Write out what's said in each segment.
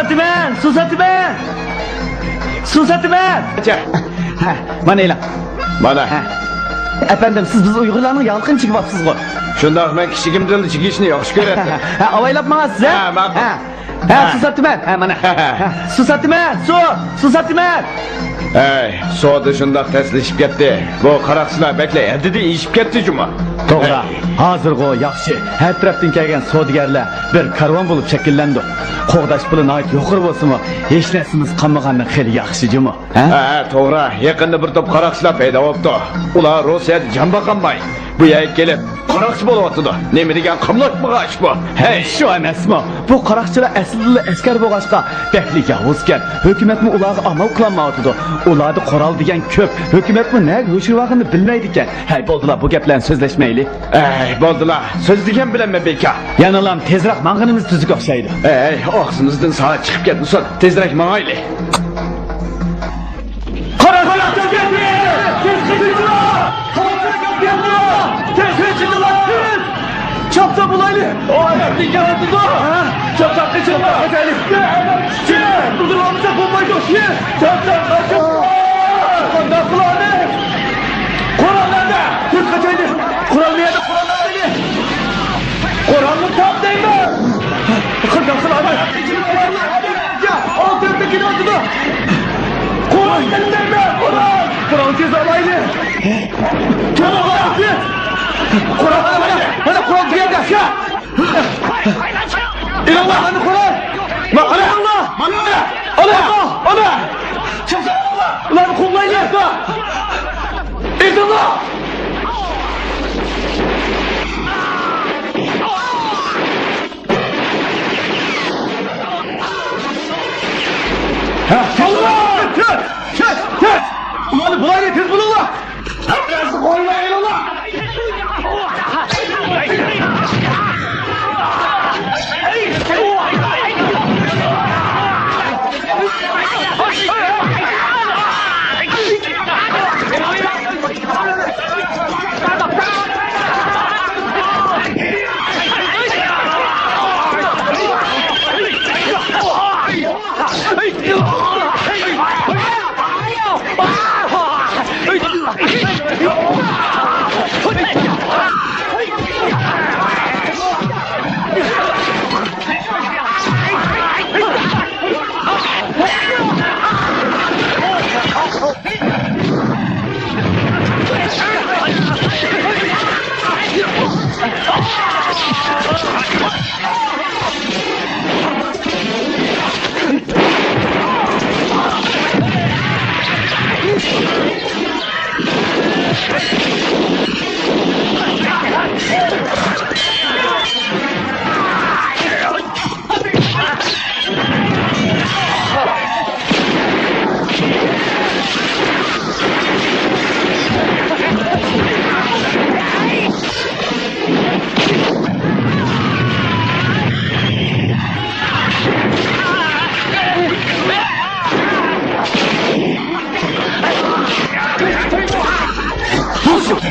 Susatımen, susatımen. Susatımen. Ha, bana eyle. Bana. Efendim siz biz Uygurlarning yalqın chiqyapsiz go. Şundaq men kichigimdan chigishni yaxshi ko'raman. Ha, avaylab maqasiz ha? Ha, ma'qul. Ha, susatımen. Ha, mana. Susatımen, susatımen. Ey, soda shundaq taslashib ketdi. Bu qaraqchilar beklaydi, ishib ketdi juma. To'g'ri. Hozir go yaxshi. Har tarafdan kelgan savdogarlar bir karvon bo'lib shakllandi. Qo'g'dash puli nihoyat yuqori bo'lsa-mu, hech narsamiz qolmagandan xeyli yaxshi juma. Ha, to'g'ri. Yaqinda bir top qaraqchilar paydo bo'libdi. Ular Rossiyada jamba qanmay. Bu yerga kelib qaraqchi bo'lyapti. Nima degan qimlatmag'ash bu? Hey, shu emasmi? Bu qaraqchilar aslida askar bo'lg'achqa beklik yavuzkan. Hukumatmi ularga amal qilmayotdi. Ularni qoral degan ko'p. Hukumatmi nega o'shirvaqini bilmaydi ekan. Hey, bo'ldilar, bu gaplarni so'zlashmaylik. Ey, bo'ldilar. So'z degan bilanmi beka? Yanalam tezroq mang'inimiz tuzuk o'xshaydi. Ey, og'zimizdan saat chiqib ketmasin. Tezroq mang'ayli. Qaraqchilar keldi! Tez qidirlar! Qaraqchilar keldi! Tez qidirlar! Çapta bulaylı! O ayaklı geldi de! Çapta kaçırma! Hadi! Durdurmamıza bombayı doşuyor! Çapta kaçırma! Kanda kulağını! Kur'an nerede? Tez kaçaydı! Kur'an nerede? Kur'an nerede? Kur'an'ın tam değil mi? Kırkan kulağını! Ya! Altındaki ne oldu da? Kur'an nerede mi? Kur'an! Kur'an tez alaylı! Kur'an alaylı! Kur'an bana Kur'an diyeceğiz ya. İlallah bana Kur'an. Bak Allah. Allah. Ulan kullayın ya. İlallah. Allah. Tez. Ulan bulayın tez bulunla. Biraz koymayın Allah.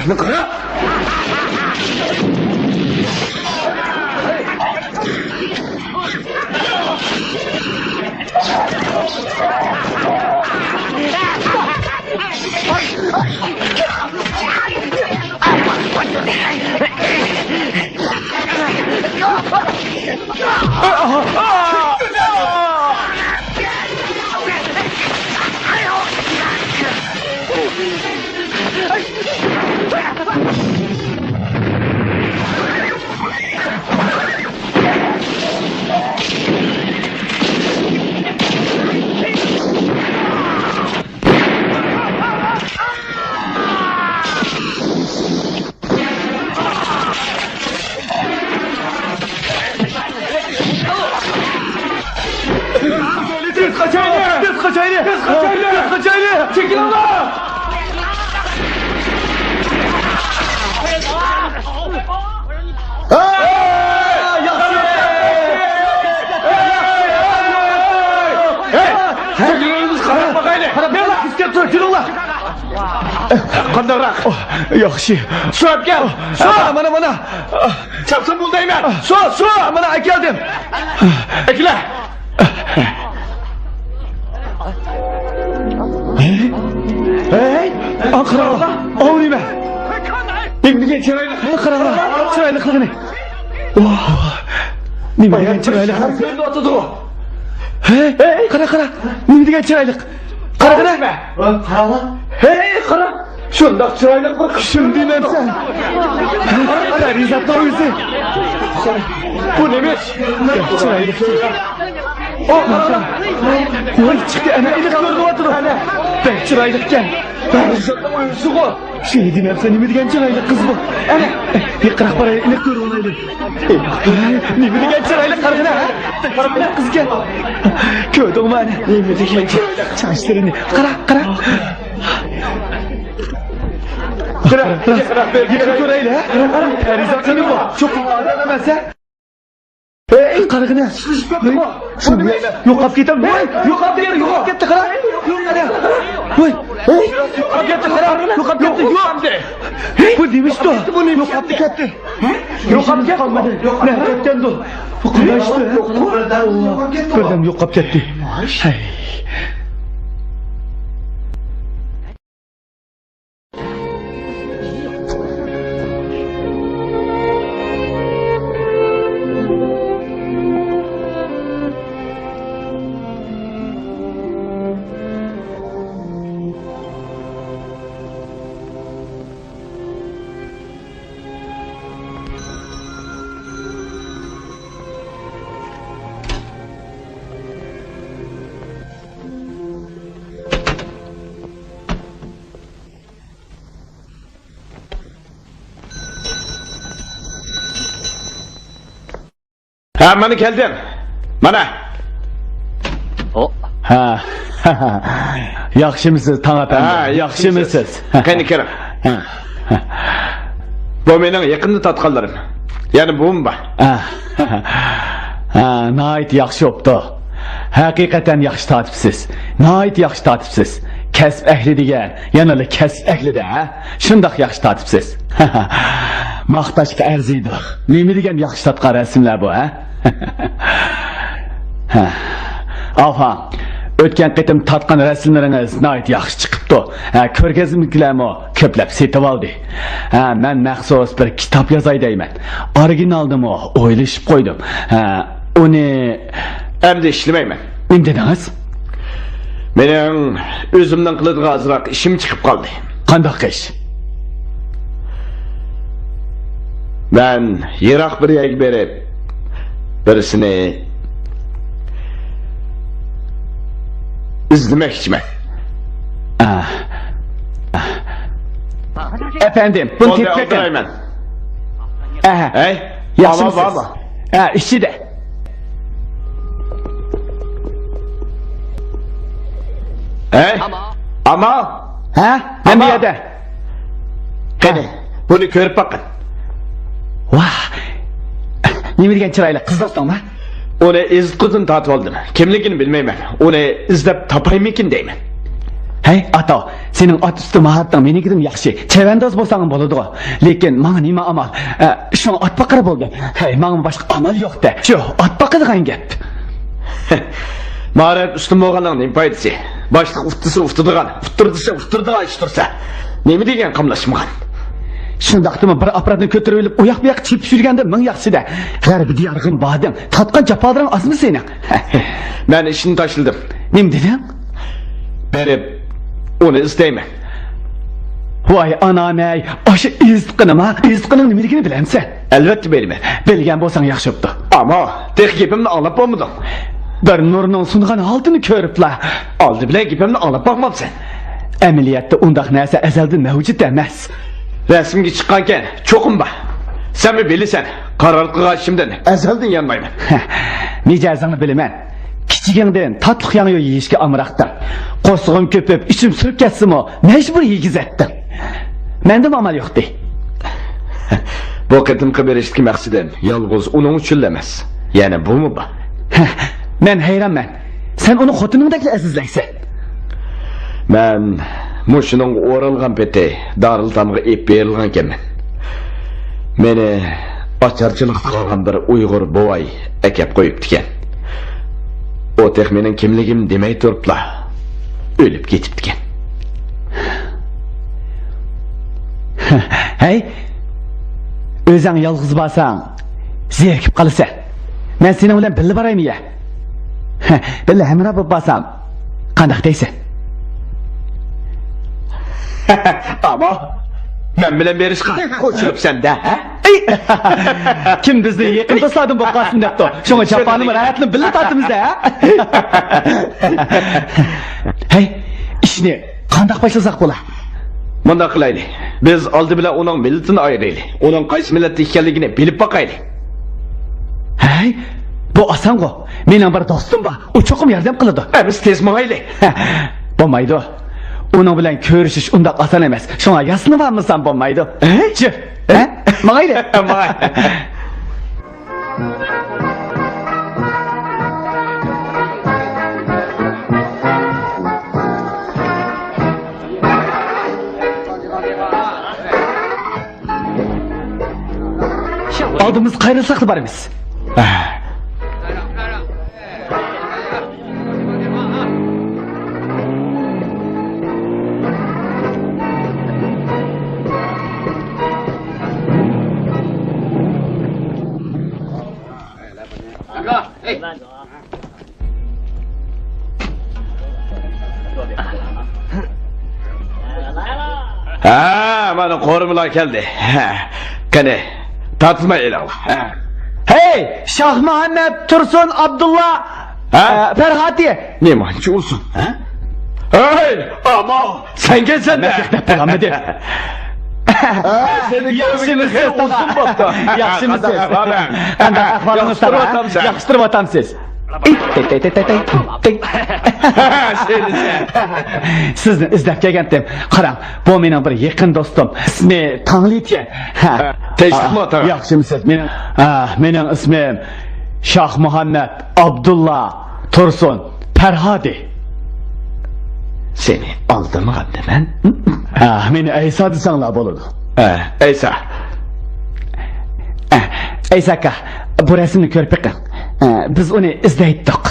Ne kadar? Kaçaylı! Çekil Allah! Çekiliniz karar bakaylı! Ne lan? İskep dur, Allah! Qandaqroq. Yaxshi. Su olib kel. Su. Mana. Chapsin buldayman. Su. Mana akeldim. Akila. Hey, Ankara, oğlum be. Nimedegan chiroyli, Ankara, chiroyliligini. Nimedegan chiroyli. Endi otadi u. Hey, qara, nimedegan chiroyli. Qara. Hey, qara. Shundoq chiroyli bir qiz deymansan. Arizatni o'zi. Bu nima? Chiroyli. Qara. Voy chiqdi, ana iliq ko'ryapti. Ana. Bek chiroyli ekan. Arizatni o'zi ku. Şey dememsen nime degan chiroyli qiz bu. Ana, yiqroq boray, iliq ko'rib olaylik. Nime degan chiroyli qarg'ina, ha? Qarag'ina qizga. Ko'rdingmi ana? Nime degan chiroyli chachlarini. Qara. Qara, yiqib ko'raylik, ha? Arizatni bu. Çok odam emas, ha? Hey, qarag'ina. Yo'qolib ketam. Yo'qolib ketdi, qara. Voy, yo'qolib ketdi. Bu demişti o. Bunu yo'qolib ketdi. Yo'qolib ketmadi. Ne ketdi o? Bu qilishdi. Birdan yo'qolib ketdi. Ha, mana keldim. Mana. Ha. Yaxshimisiz, Tang efendi? Ha, yaxshimisiz? Qani kirim. Bu mening yaqinni tatqanlarim. Yani bu mu bak? Nayit yaxshi bo'pti. Haqiqatan yaxshi tatibsiz. Nayit yaxshi tatibsiz. Kasb ehli degan, yanali kasb ehli-da, ha? Shundoq yaxshi tatibsiz. Maqtashga arziydi. Nima degan yaxshi tatgan rasmlar bu, ha? Alha, o'tgan qitim tatgan rasmlaringiz nayit yaxshi chiqibdi. Ko'rgazmalarni ko'plab setib oldi. Men maxsus bir kitob yozay deyman. Originaldimi o'ylashib qo'ydim. Uni endi ishlamayman. Nima dedingiz? Mening o'zimdan qiladigan azroq ishim chiqib qoldi. Qanday ish? Ben yiroq bir yerga berib birisini izlemoqchiman. Efendim, bunu tepkileyin. Oldurayman. Hey, yaxshimisiz? İşçide. Ama Nima yerda? qani, buni ko'rib boqing. Vah! Nima degan chiroyli qiz dostonmi? Uni izqizini tatib oldim. Kimligini bilmayman. Uni izlab topaymikin deyman. Hey, ata, sening ot usti mahorating menikidan yaxshi. Chavandoz bo'lsang bo'ladi-ku. Lekin menga nima amal? Shu ot baqara bo'ldi. Hey, menga boshqa amal yo'q-da. Shu ot baqadigan gap. Maharat ustim bo'lganning nima foydasi? Boshliq uftirdigan ish tursa. Nima degan qamlashmagan? Shundaqdimi bir apparatni ko'tarib olib, u yoq bu yoq chepib yurganda ming yaxshi-da. G'arbi diyarg'in bading, tatgan jafolaring azmi sening. Men ishni tashladim. Nima deding? Berib uni istayman. Voy anam-ey, o'sha izdiqining nimaligini bilamsan? Albatta bilmayman. Bilgan bo'lsang yaxshi bo'pti. Ammo tek gapimni anglab bo'lmading. Bir nurning sungan altini ko'ribla. Oldi bilan gapimni anglab boqmabsan. Amaliyotda undaq narsa azaldan mavjud emas. Rasmga chiqqankan cho'qim bor. Sen mi bilasan? Qaror qilgan ishimdan azaldan yanmayman. Mijozingni bilaman. Kichigingdan tatliq yangi yeyishga amraqdim. Qo'ssig'im ko'pib, ichim surib ketsimi, majbur yegizatdim. Menda amal yo'qdi. Bu qitimqa berishga maqsadim yolg'iz uning uchun emas. Yana bumi bor. Men hayronman. Sen uni xotiningdek azizlaysan. Men mushuning o'ralgan peti Darultamga ep berilgan ekanman. Meni ocharchilik qilgan bir Uyg'ur bovay akab qo'yibdi ekan. O tek mening kimligim demey turibla. O'lib ketibdigan. Hey, o'zing yolg'iz bo'lsang, zerikib qolsa, men sening bilan birga boraymi ya? Birga hamroh bo'lib bo'lsam, qanday deysan? Ama men bilan berishqa qo'shilibsan-da, ha? Kim bizni yaqin do'stlardan boqqasin debdi. Shunga chapanimi, hayotni birga tortimiz-da, ha? Hey, ishni qanday boshlasak bo'lar? Bunda qilaylik. Biz oldi bilan uning millatini ayiraylik. Uning qaysi millatda ekanligini bilib boqaylik. Hey, bu oson-ku. Mening bir do'stim bor. U cho'qim yordam qiladi. Biz tez mangaylik. Bo'lmaydi. Uning bilan ko'rishish undaq oson emas. Shunga yasinibamsan bo'lmaydi. Chi? Ha? Mangayli. Mangay. Oldimiz qayrilsaq boramiz. Ha, mana qo'rimlar keldi. Qani, tartma e'lon. Hey, Shoh Muhammad Tursun Abdullah Farhati. Nemanchi olsun? Ha? Hey, ama sen gelsen de. Bulamadi. Yaxshimisiz, olsun bo'pti. Yaxshimisiz. Qanday ahvolingiz? Yaxshi turibsiz. Sizni izlab kelgandim. Qarang, bu mening bir yaqin do'stim. Ismi Tanglitya. Tinchlikmi ota? Yaxshimisiz? Mening ismim Shoh Muhammad Abdullah Tursun Farhadi. Seni aldırmadım ben. Meni Aysa desanglar bo'ladi. Aysa. Aysa aka, bu rasmni ko'rib beqing. Biz uni izlaydik.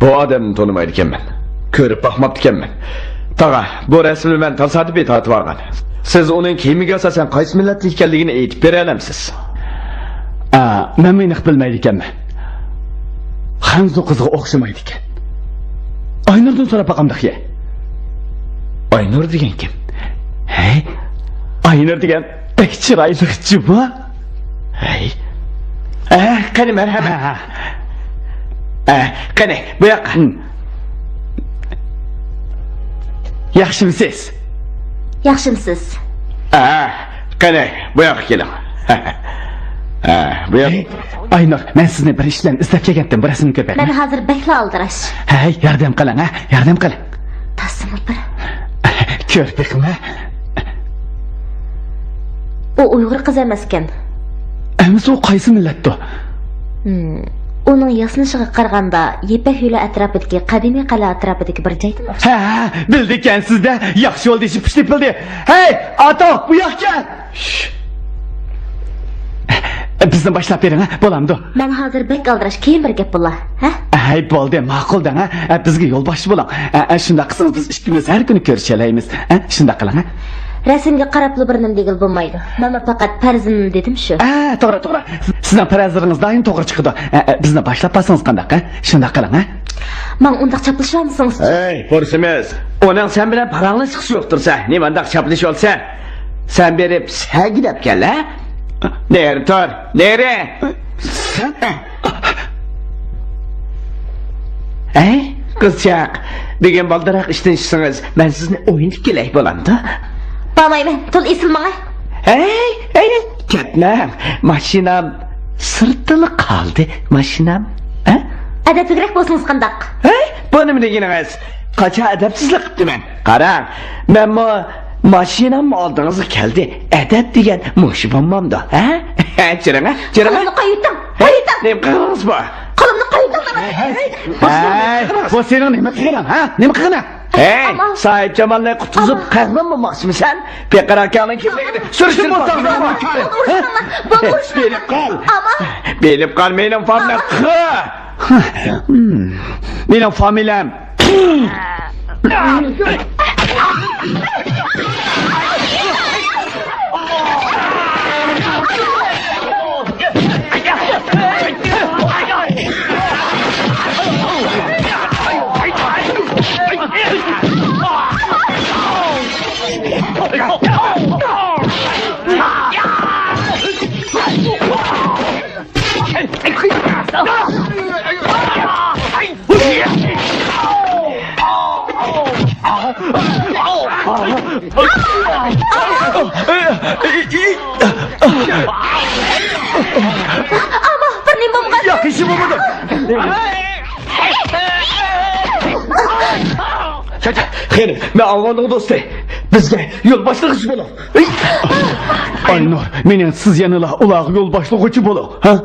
Bu odamni tonimaydi ekanman. Ko'rib boqmabdi ekanman. Tog'a, bu rasmni men tasodifiy tortib olgan. Siz uning kiyimiga asosan qaysi millatda ekanligini aytib bera olamsiz? Men aniq bilmaydi ekanman. Hanzu qizga o'xshamaydi ekan. Aynurdan so'rab boqamdiq ya. Aynur degan kim? Hey, Aynur degan pek chiroyli jubo. Hey. Qani marhamat. Qani, bu yoqqa. Yaxshimisiz? Yaxshimisiz? Qani, bu yoqqa keling. Bu yoq. Aynur, men sizni bir ishdan izlab kelgandim, bu rasmni ko'rib. Men hozir bekla aldirash. Hey, yordam qiling, ha? Yordam qiling. Tasmi bir. Ko'rpikmi? U Uyg'ur qiz emas ekan. Emas, u qaysi millatda? Uning yasnishiga qaraganda Yepak yo'li atrofidagi qadimiy qal'a atrofidagi bir joyda. Ha, bildi ekansizda. Yaxshi yo'lda ishib pishib bildi. Hey, ato, bu yoqqa. Bizni boshlab bering, ha? Bo'lamdi. Men hozir bek aldirash keyin bir gap bo'lar, ha? Hay, bo'ldi, ma'quldan, ha? Bizga yo'lboshchi bo'ling. Shunda qilsangiz biz ikkimiz har kuni ko'rishalaymiz, ha? Shunda qiling, ha? Rasmga qarabli bir nim degil bo'lmaydi. Men faqat farzim dedim shu. To'g'ri. Sizning farazlaringiz doim to'g'ri chiqadi. Bizni boshlab olsangiz qanday, ha? Shunda qiling, ha? Men undaq chaplashmaysiz. Hey, porsimiz. Onun sen bilan paranglashib yo'qtirsa, nimandaq chaplish olsa, sen berib sagidab kel, ha? Nere tor? Nere? Hey, qizchaq. Degan baldaraq ishdan chiqsangiz, men sizni o'yinib kelay bo'lamdi. Bo'lmayman. Tul esil menga. Hey, ketmam. Mashinam sirtili qoldi. Mashinam. Ha? Adabliroq bo'lsangiz qandaq? Hey, bu nima deganingiz? Qacha adabsizlik qildim men. Qarang, men bu mashinamni oldingizga keldi. Adab degan mush bo'lmamda, ha? Chiring, ha? Qo'limni qo'ydim. Nima qilasiz bu? Qo'limni qo'ydim. Bu sening nima qilganing, ha? Nima qilganing? Hey, Said Jamalni qutqizib qahramon bo'lmoqchimisan? Beqar akaning kimligini surishtirib Bilib qol. Bilib qol, mening formam Benim familiyam. Ama pernimba bukan. Yakışı mı budur? Xeyr, ben Allah'ın dostu. Bizge yol başlıqıcı bolu. Ay Nur, menen siz yanıla ulağı yol başlıqıcı bolu. Ha?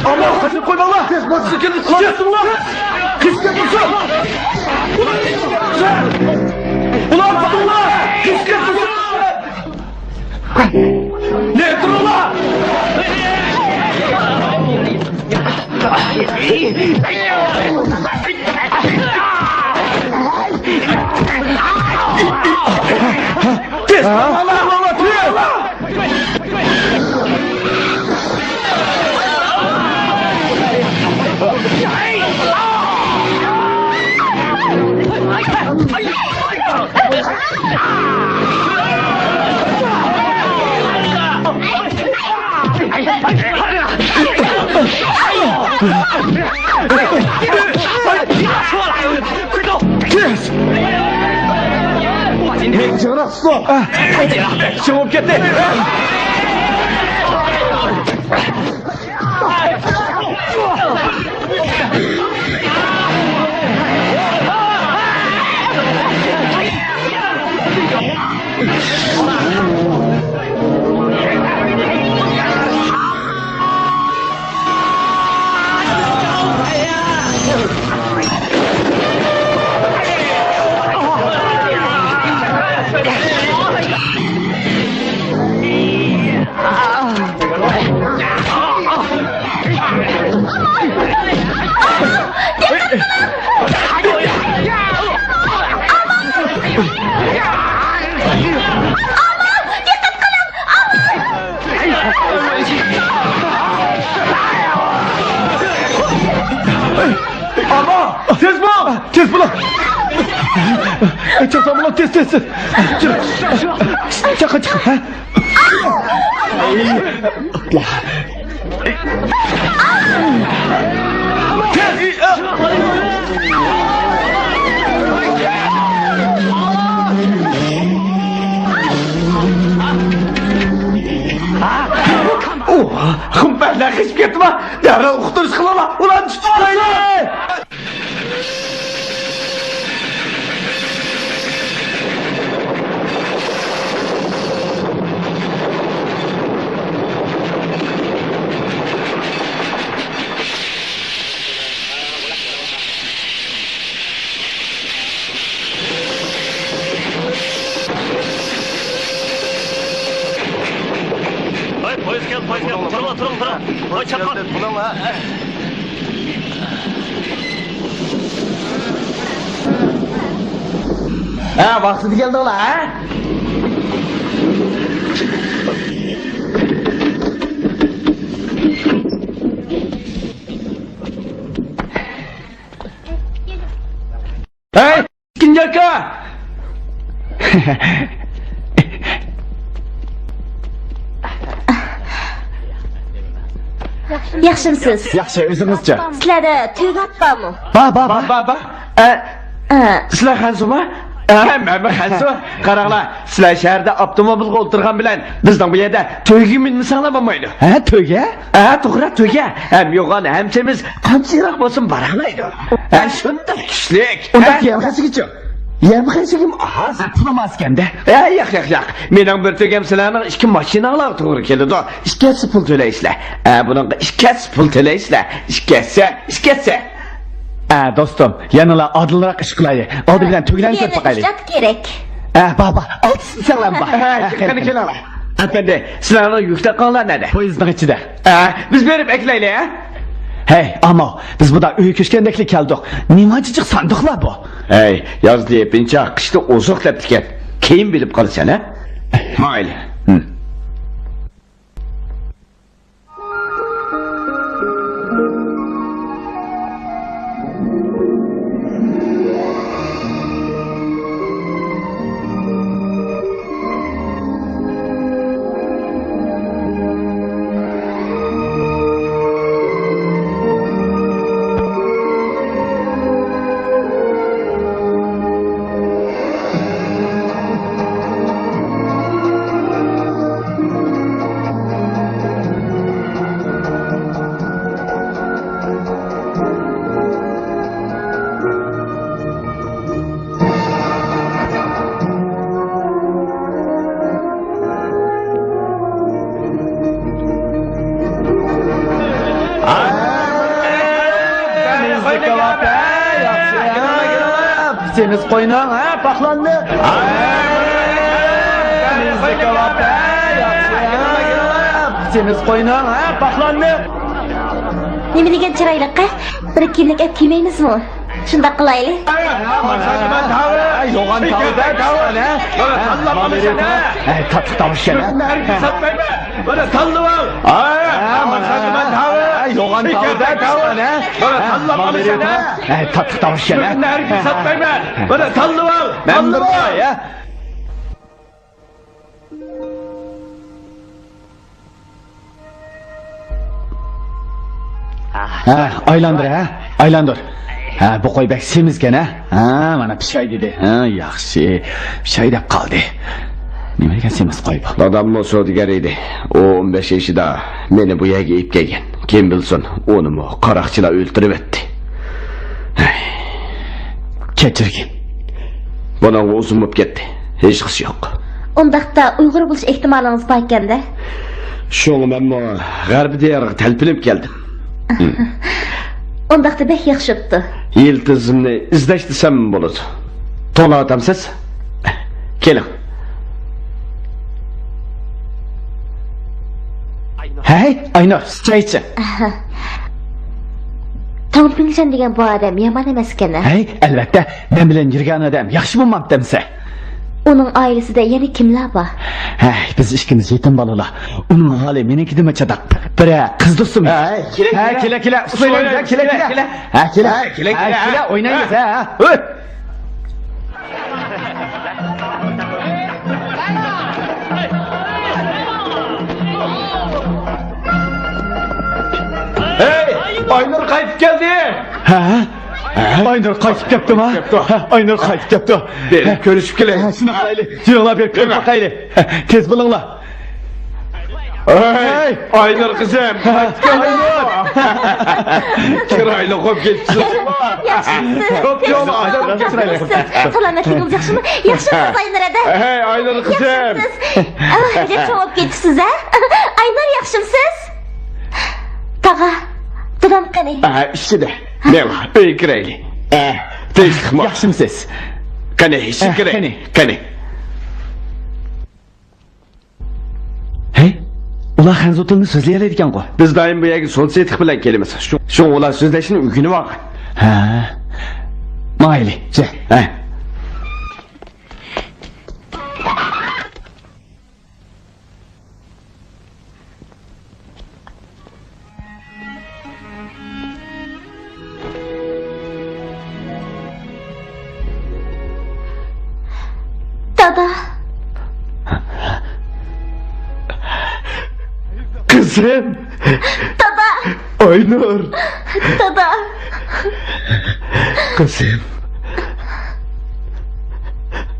Allah kaçıp koyma Allah. Nasıl sıkıntı sıkıyorsun ulan? Kız yapıyorsun. Ulan ulan. Kız yapıyorsun. Ne dur ulan? Kes. Allah Allah Allah. Kes! Heyecanı stop! Çabuk gitti! Ama! Tez bul! Tez bul! Çabuk bul, tez tez tez! Çık çık! Hımberler kışıp gitme! Derhal uğuturuş kılama! Ulan tutmayın! Polis geldi. Durun. Oy çakal. Ha, vakti geldi ola ha? Hey, ikinci yaka! Yaxshimisiz? Yaxshi, o'zingizcha. Sizlarda to'ygat bormi? Ba. Sizlar Xansuma? Men Xansuma. Qaranglar, sizlar shaharda avtomobilga o'tirgan bilan bizning bu yerda to'yga minsanlar bo'lmaydi. Ha, to'yga? Ha, to'g'ri, to'yga. Ham yo'g'on hamchimiz qancharoq bo'lsin baramaydi. Ha, shunday kuchlik. Unda kelg'asigacha. Yem qilishim az. Pulim askanda. Yo'q. Mening bir tugam sizlarning ikki mashinalar to'g'ri keladi. Ikkisi pul to'laysizlar. Buningga ikkisi pul to'laysizlar. Ikkisi. Do'stim, yanıla adilroq ish qilaylik. Oldi bilan tuglan ko'p boqaylik. Ishlat kerak. Baba, oltisi saqlan bak. Qani kelinglar. Efendi, sizlarning yuktaqonlar nerede? Poyezdning ichida. Biz berib eklaylik, ha? Hey, ammo biz burada uy ko'chgandekli keldik. Nima jijiq sandiqlar bu? Hey, yozda yapınca qishda oziqlab tikan. Keyin bilib qolasan, ha? Mayli. Semiz qo'yning, ha, paxlanni. Semiz qo'yning, ha, paxlanni. Nima degan chiroyliqqa? Bir kimlik olib kelmaymizmi? Shunda qilaylik. Yo'g'on tavda, tavana. Tatlı tavışken. Bana sallı var. Yo'g'on tavda, tavana. Tatlı tavışken. Bana sallı var. Ben bir ya. Aylandır ha. Aylandır. Bu qo'y bak semizgan ha. Mana pishay dedi. Yaxshi. Pishay deb qoldi. Nima degan semiz qo'y bu? Dadam o sodigar edi. O 15 yaşında beni bu yerga ip kelgan. Kim bilsin onu mu qaroqchilar o'ltirib etdi. Kechirgin. Buning uzun bo'lib ketdi. Hech qish yo'q. Undaqda Uyg'ur bo'lish ehtimoliniz bor ekanda. Şoňa men bu g'arb diyarga talpinib keldim. Undaqda bek yaxshi bo'pti. Yıldızımni izlash desam bo'ladi. To'la otamsiz? Keling. Hey, Aynur, choy ichi. Tompingsan degan bu odam yomon emas ekan. Hey, albatta, men bilan yurgan odam yaxshi bo'lmabdimsa. Uning oilasida yana kimlar bor? Hey, biz ikkimiz yetim bolalar. Uning holi menikidimi chadaq. Biri qiz do'stim. Kela. Usmaylar, kela. Kela, o'ynaymiz ha. Hey, Aynur qaytib keldi. Aynur qaytib kelibdimi? Aynur qaytib kelibdi. Berib ko'rishib kelaylik. Shuni qaraylik. Jiringlar berib ko'rib boqaylik. Tez bo'linglar. Hey, Aynur qizim. Aynur. Chiroyli qo'yib ketibsiz. Yaxshimisiz? Çok Salomatligingiz yaxshimi? Yaxshimisiz Aynurada? Hey, Aynur qizim. Yaxshimisiz? Cho'mib ketibsiz ha? Aynur yaxshimisiz? Tag'a, dadam qani? İşte de. Ne var? Öyle kirayli. Değişik mi? Yaxshimisiz? Qani, işi kirayli. Qani. Hey, ular hanzo tilini so'zlayoladigan qo'y. Biz doim bu yerga so'z etiq bilan kelamiz. Shu ular so'zlashning mumkini bor. Mayli, je. Dada. Kızım. Dada. Aynur. Dada. Kızım.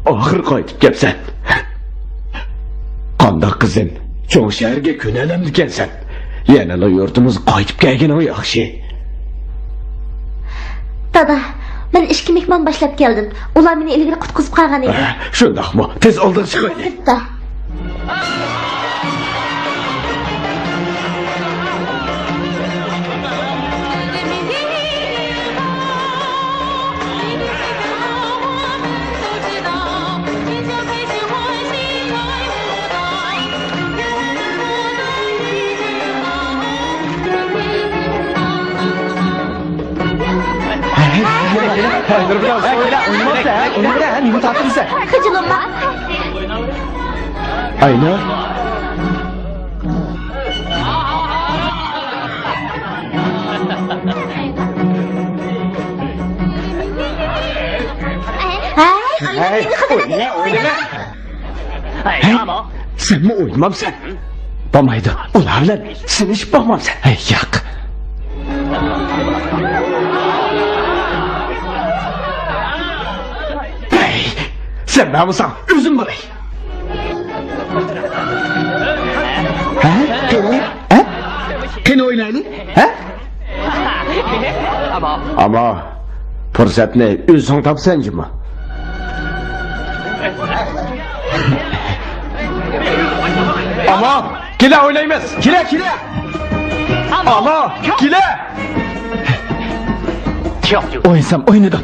Ahır qaytib kelsan. Qandoq qizim? Cho'ng shaharga ko'nalam degansan. Yana yurtimiz qaytib kelgani yaxshi. Dada, Men 2 mehmon boshlab keldim. Ular meni ilgari qutqizib qolgan edi. Shundaqmi? Tez oldin chiqing. Bitta. Hayır biraz söyle. Oynama sen. Nimi tattın sen. Hıcılınma. Ayna. Hey, Oynama. Sen mi oynamamsan? Bo'lmaydi. Ular bilan sinishib boqmamsan. Hey, yo'q. Hey, sen namusan, o'zim bo'lay. Ha? Ha? Qani o'ynaylik? Ha? Ama fursatni o'zing topsanjimi? Ama kile oynaymiz. Kile. Ama kile. Oynasam oynadım.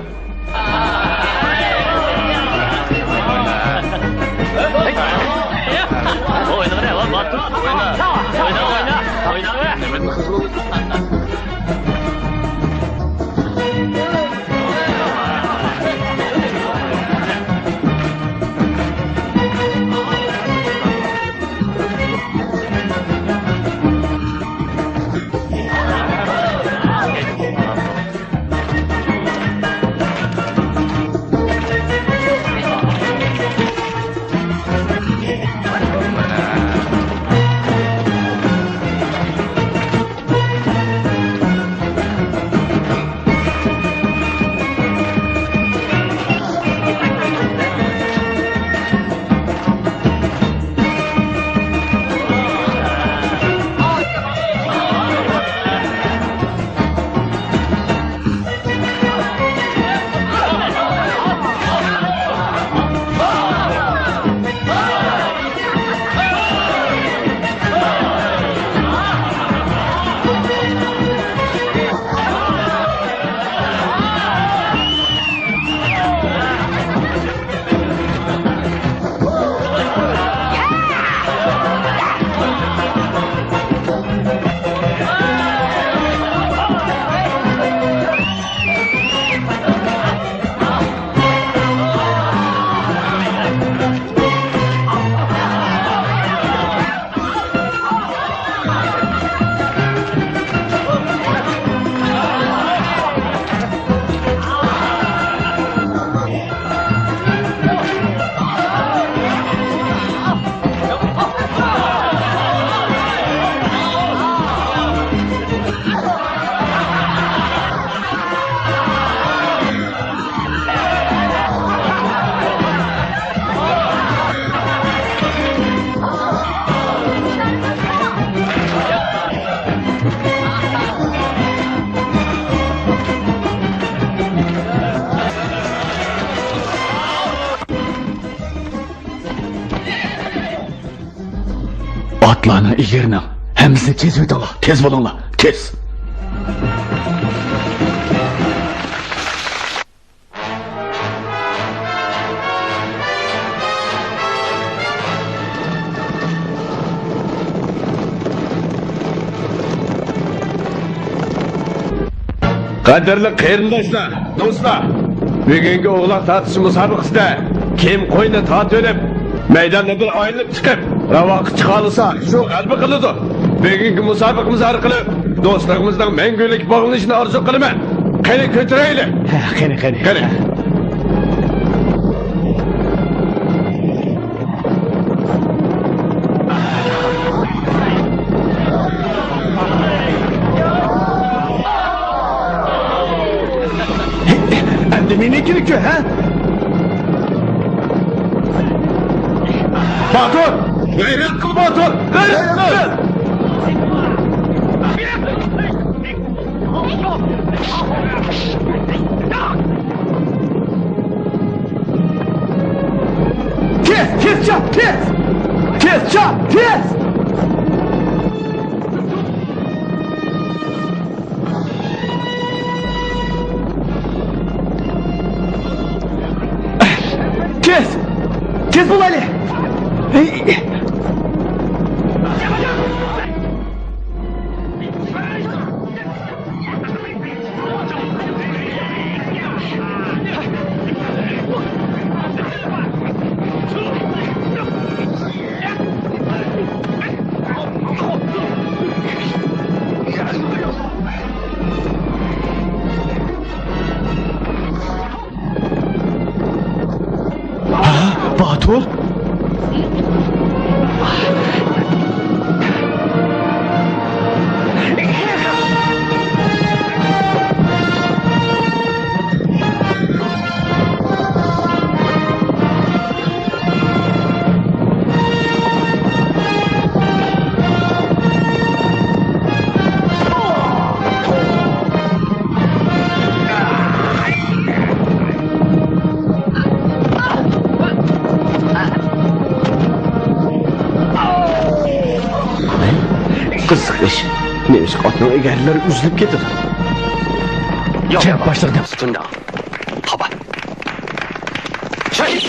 Atlarına ilgilenin. Hemsini tez ödala. Tez bulunla. Tez. Qadrli qarindoshlar, do'stlar, bugungi o'g'loq tortish musobaqasida kim qo'yni tortib, maydondan aylanib chiqib, ravoqi chiqa olsa, shu g'alaba qiladi. Bugungi musobaqamiz orqali do'stligimizning mangulik bog'lanishini orzu qilaman. Qani ko'taraylik. Ha, qani. Meniki ha? Batur! Gayret kıl Batur! Gayret kıl! Tez çap, tez! Tez çap, tez! Tez! Tez bul Ali! Batur? Qiziq ish. Nechuk otning egarlari uzilib ketadi. Kem başladı. 村长，好吧。小心！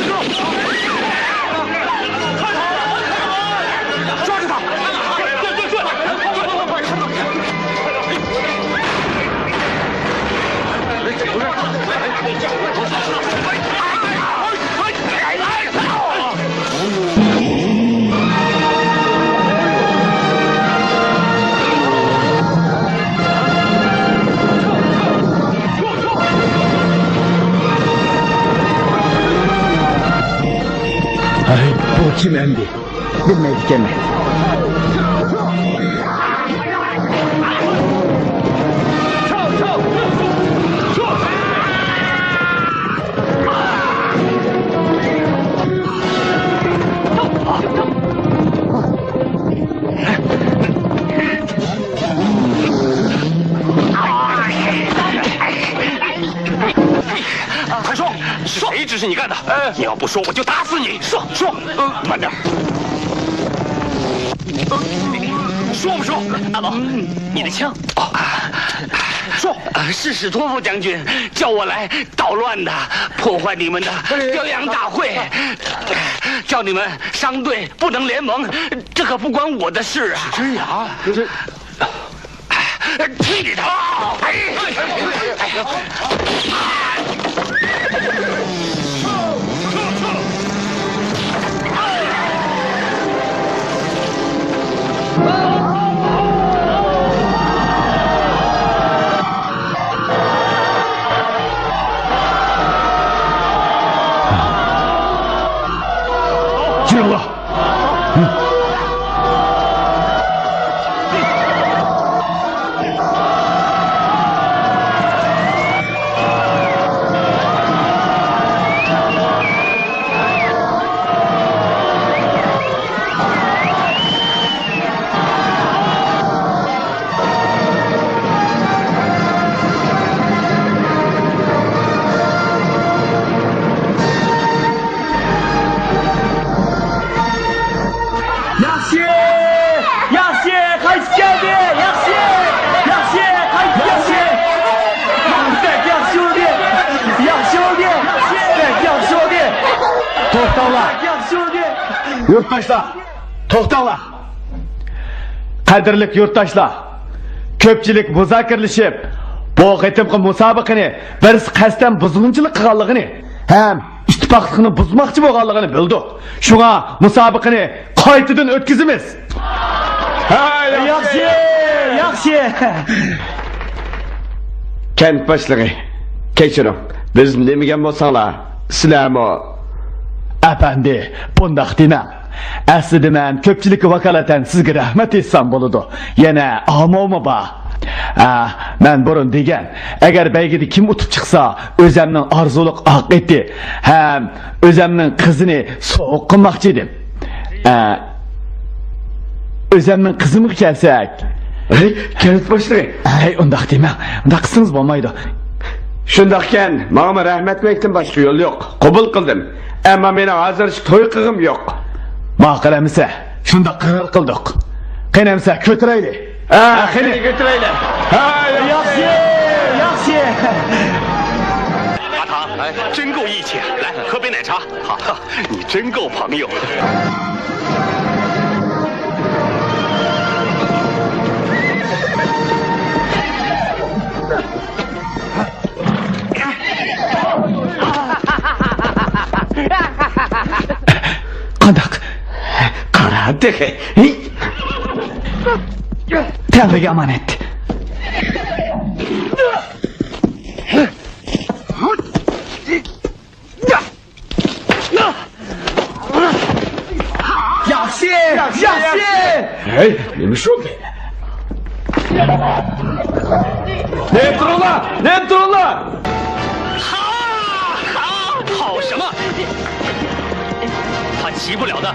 抓住他！Ay, bu kim emdi? Bilmeydik mi?谁指使你干的？你要不说，我就打死你！说，慢点。说不说？大佬，你的枪。说，是史托夫将军叫我来捣乱的，破坏你们的表扬大会，叫你们商队不能联盟，这可不关我的事啊！真呀，可是，去你的！进入了。Yurttaşlar, to'xtanglar. Qadrli yurttaşlar, ko'pchilik muzokirlashib, bu qitimqi musobaqani biz qasddan buzg'unchilik qilganligini ham ittifoqlikni buzmoqchi bo'lganligini bildik. Shunga musobaqani qaytadan o'tkazamiz. Yaxshi, yaxshi. Kent boshlig'i, kechiring. Biz nemagan bo'lsanglar, sizlarmi? Efendi, bundaq demang. Aslida men ko'pchilikka vakolatan sizga rahmat etsam bo'ladi. Yana amoma bor. Men burun degan, agar baygida kim o'tib chiqsa, o'zimning orzuliq oqiti ham o'zimning qizini so'q qilmoqchi edim. O'zimning qizimga kelsak, Kent başlığı. Hey, undaq dema. Undaq qilsangiz bo'lmaydi. Shundaqkan, menga rahmat aytdim, boshqa yo'l yo'q. Qabul qildim. Ammo meni hozir to'y qilg'im yo'q. Ma'qul emisa, shunda qaror qildik. Qanamsa ko'tiraylik. Qani ko'tiraylik. Yaxshi, yaxshi. 阿唐，真够义气，来喝杯奶茶。好，你真够朋友。Qandaq? Qaradi. Tanrıga amanat. Yaxshi, yaxshi. Hey, nima shu? Ne turlar? Ne turlar? 好什么？他骑不了的。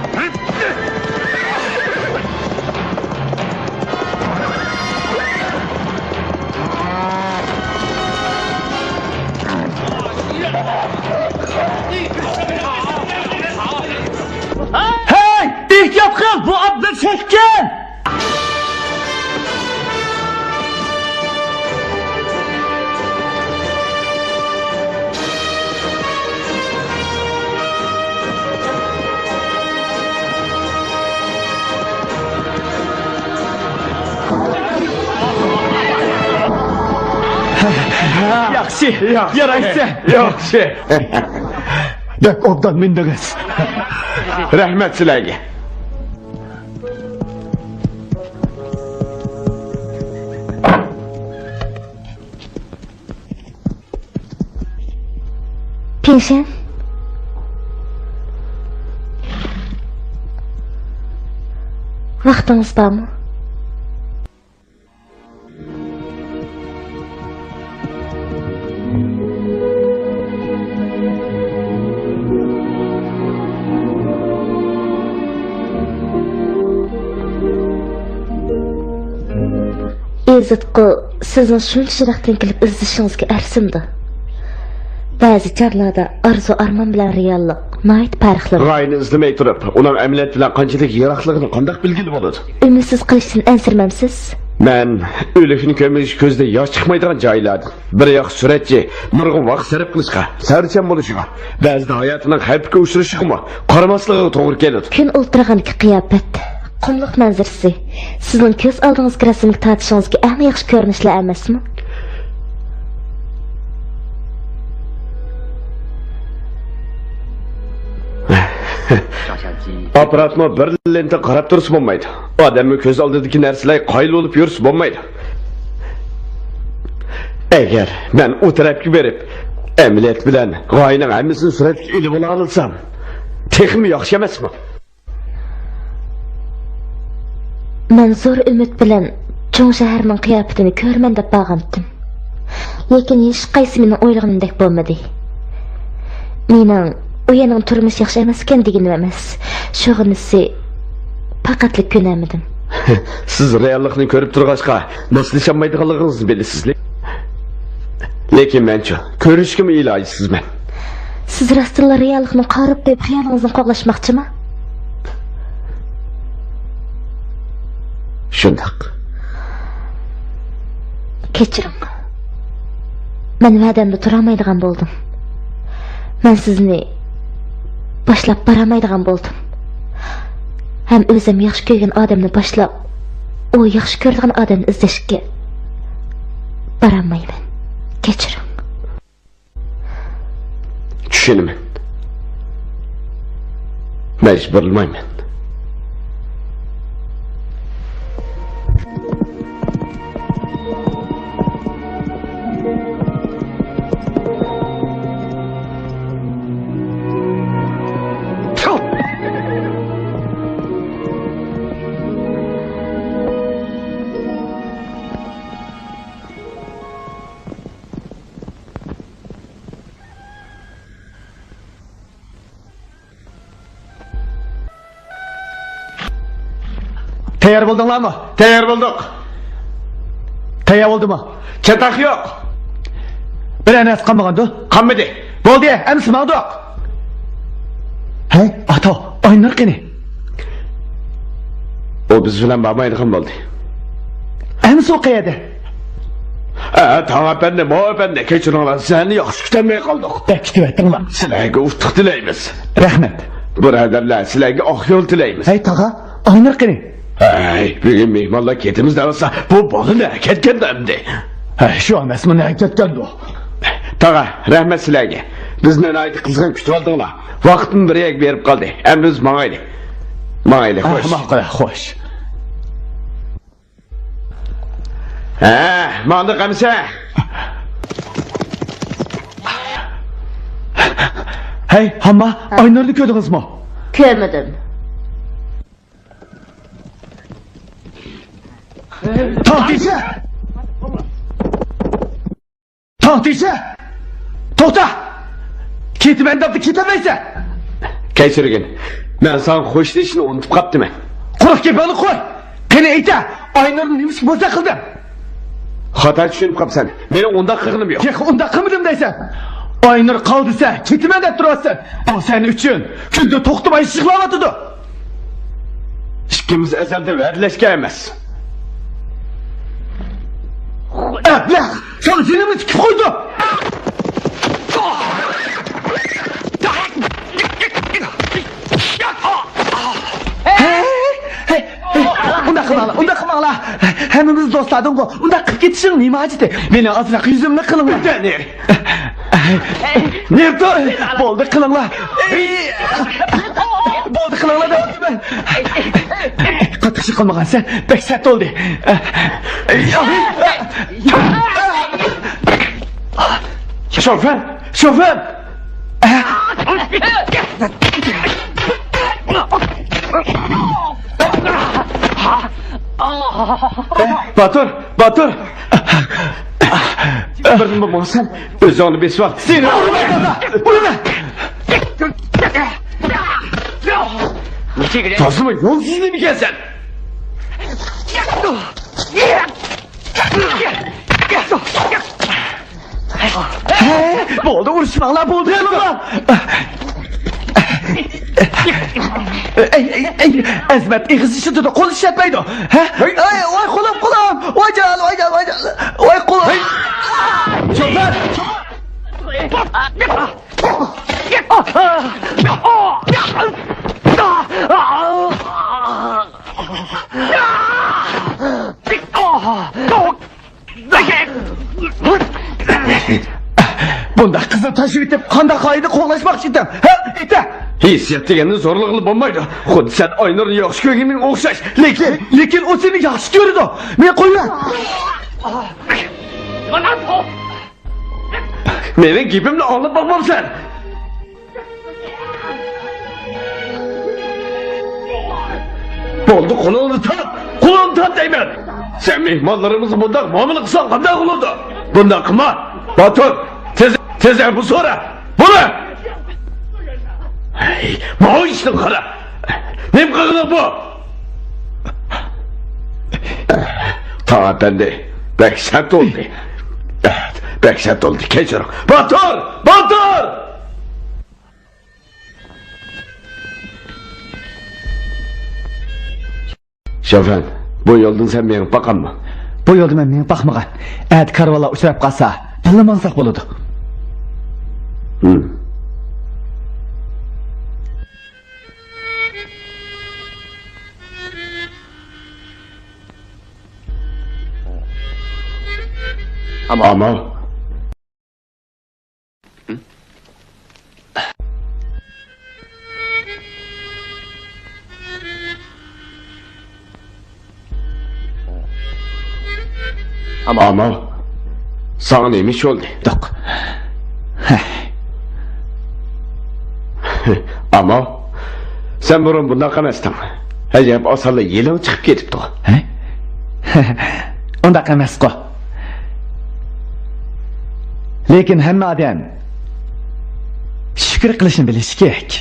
Hey, ehtiyot qil, bu otni chekkan. Yaxshi, yaraysan. Yaxshi. Dek obdan mindingiz. Rahmat sizlarga. Penshin. Vaqtingiz bormi? Ezitqu sizni shunchaliqdan kelib izlashingizga arsindi. Ba'zi chorlarda arzu armon bilan reallik nihoyat farqli. G'ayni izlamay turib, uning amaliyot bilan qanchalik yiroqligini qanday bilgili bo'ladi? Umidsiz qilishdan ansirmamsiz? Men o'likni ko'mish ko'zda yosh chiqmaydigan joylarda bir yoq suratchi nurg'un vaqt sarf qilishga, sarchan bo'lishiga, ba'zida hayotining xavfga uchrashiga qaramasligiga to'g'ri keladi. Kun o'ltirganki qiyofat, qumliq manzarasi sizning ko'z oldingizga rasmga tortishingizga eng yaxshi ko'rinishlar emasmi? Aparatma bir lenta qarab tursa bo'lmaydi. Odamning ko'z oldidagi narsalar qoyil bo'lib yursa bo'lmaydi. Agar men u tarafga berib, amaliyot bilan g'oyaning hammasini suratga ilib ola olsam, texmi yaxshi emasmi? Men zo'r umid bilan cho'ng shaharning qiyofatini ko'rman deb bag'amdim. Lekin hech qaysi meni o'ylaganimdek bo'lmadi. Mening u yerning turmush yaxshi emas ekan deganim emas. Shug'inisi faqatlik ko'namidim. Siz reallikni ko'rib turg'achqa moslashamaydiganligingizni bilasiz. Lekin mencha ko'rishga ilojsizman. Siz rostla reallikni qarib deb xiyolingizni qo'g'lashmoqchimi? Shundoq. Kechiring. Men va'damda turamaydigan bo'ldim. Men sizni boshlab baramaydigan bo'ldim. Ham o'zim yaxshi ko'rgan odamni boshlab, u yaxshi ko'rgan odamni izlashga baramayman. Kechiring. Tushunaman. Majburlamayman. Tayyor bo'ldinglarmi? Tayyor bo'ldik. Kaya oldu mu? Çatak yok. Bir enes kalmagandı. Kanmadı. Boldu ya, emsi mağduk. Hey, ata, oynar kini. O biz bilen babaylıkım oldu. Emsi o kayada. Tamam efendim, o efendim. Keçin olan seni yaxşı kütəməyə qaldıq. Bekitip ettin lan. Sizlerge uftuk dileyimiz. Rahmet. Buraderler, sizlerge ah yol dileyimiz. Hey tağa, oynar kini. Hey, bir gün mihmanla ketimiz de olsa bu balı ne ketken demdi. Hey, şu an esmi ne ketken bu. Tağa, rahmet sizlerge. Biz ne ait kızgın kütüp aldığına. Vaktin bir yek verip kaldı. Emriniz mağaylı. Mağaylı, hoş. Mağaylı, hoş. Mağdı kamisa. Hey, hamma, oynarını gördünüz mü? Görmedim. Tahtişe! Tahtişe! Tohta! Keti ben de ketemeyse! Keçirgin. Ben sana hoş işini unutup kaptım ben. Kurak gibi balık koy! Kene eğite! Oynarını neymiş boza kıldım! Hata düşünüp kapsan. Benim onda kırgınım yok. Yek onda kımıdım deysen! Oynar kaldıysa ketime de durasın! O senin için günde toxtumay şıklavatıdı! İkimiz ezelde verleşkeyemez. Lan! Sana dilimi çıkıp koydu! Unda kımağla! Hemimiz dostladın ko! Unda kıp getişin neymi acıdı? Beni azrak yüzümle kılınla! Denir. Nerede? Boldu kılınla! Boldu kılınla da ben! Katışı kılmagan sen, pek sert oldu! Şoför! Şoför! Batur! Batur! Birini bulma sen. Özü onu besi var. Seni vurma kasa! Vurma! Tazı mı? Yol sizini mi gelsen? Boldu vuruşmalar boldu yanımda! Ezmet ikisi da kol işletmeydi. Vay kolum. Vay can. Vay kolum. Şoför. Bunda kızı taşıyıp gidip kanda kaydı kovalaşmak istedim. Ha? İte. Hissiyat degenin zorluğunu bulmaydı. Xud sen oynarını yaxşı görgenin okşaş. Lekin o seni yaxşı gördü. Men koyuyor. Benim gibimle alıp bakmam sen. Boldu kulağını tat deymen. Sen mihmanlarımızı bunda muamele kısan kanday kuladı. Bunda kıma. Batur. Teze bu sonra. Bunu. Hey, mağı içtin kara. Nem kırgını bu. Tamam ben de. Bek sert oldu. Evet, bek sert oldu. Keçirim. Batur! Batur! Şoför, bu yoldan sen benim bakan mı? Bu yolda men bakmagan. Eğer karvala uçrap kalsa, dinlemansak boludu. Ama Ama sana neymiş oldu? Yok. Ama sen burun bundan kamastan. Acaba asalı yelin çıkıp ketipti. Onda emas ko. Lekin hamma odam shukr qilishni bilishi kerak.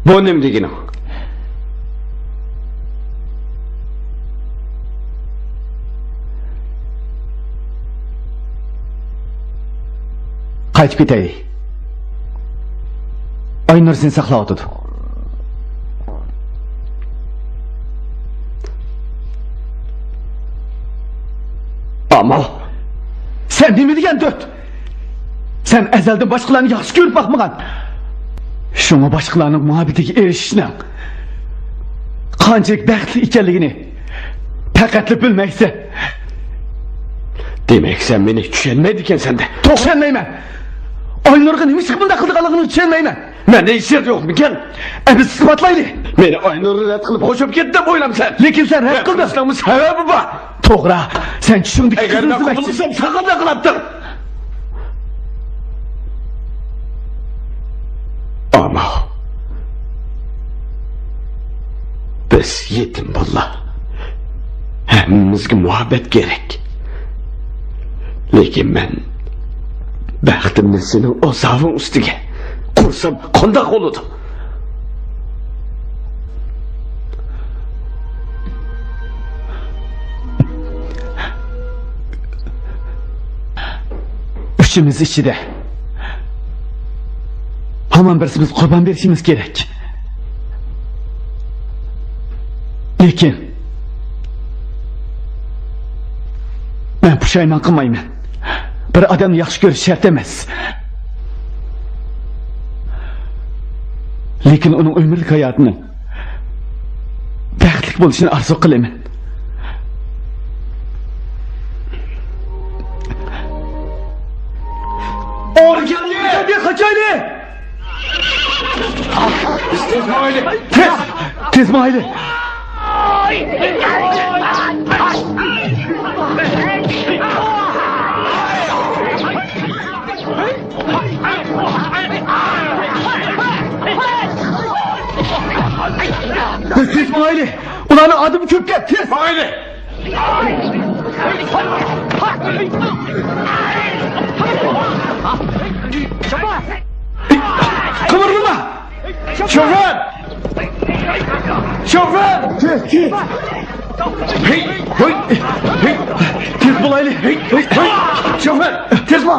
Bu nima degani? Qaytib ketay. Aynur seni saqlab o'tadi. Amal. Sen nima degan dört? Sen ezelden başkalarını yaxshi ko'rib bakmagan. Şuna başkalarının muhabbetiga erishishni qanchalik baxtli ekanligini faqatli bilmaysan. Demek sen beni tushunmaydi ekansan da. Tushunmayman. Aynurga nima chiqib bunday qilganligini tushunmayman. Mende ishlar yo'qmikan? Biz isbotlaylik. Meni Aynurni rad qilib qo'shib ketdi deb o'ylamsan. Lekin sen rad qilding. Islomning sababi bor. To'g'ri. Sen tushunding. Agar men qutulsam saqada qilibdim. Ama biz yetim bola. Hammamizga muhabbet gerek. Lekin men baxtimni sening o'zaving ustiga qursam qanday bo'ladi? Üçümüz ichida hamon birimiz qurbon berishimiz kerak. Lekin men pushaymon qilmayman. Bir odamni yaxshi ko'rish shart emas. Lekin uning umrlik hayotini baxtli bo'lishini orzu qilaman. Organli kaçaylı. Tez mahalle. Tez mahalle. Ulanın adım köpke. Tez mahalle. Kıvırma! Şoför! Şoför! Hey! Hey! Hey! Tez bulaylı! Hey! Hey! Şoför! Tez bul!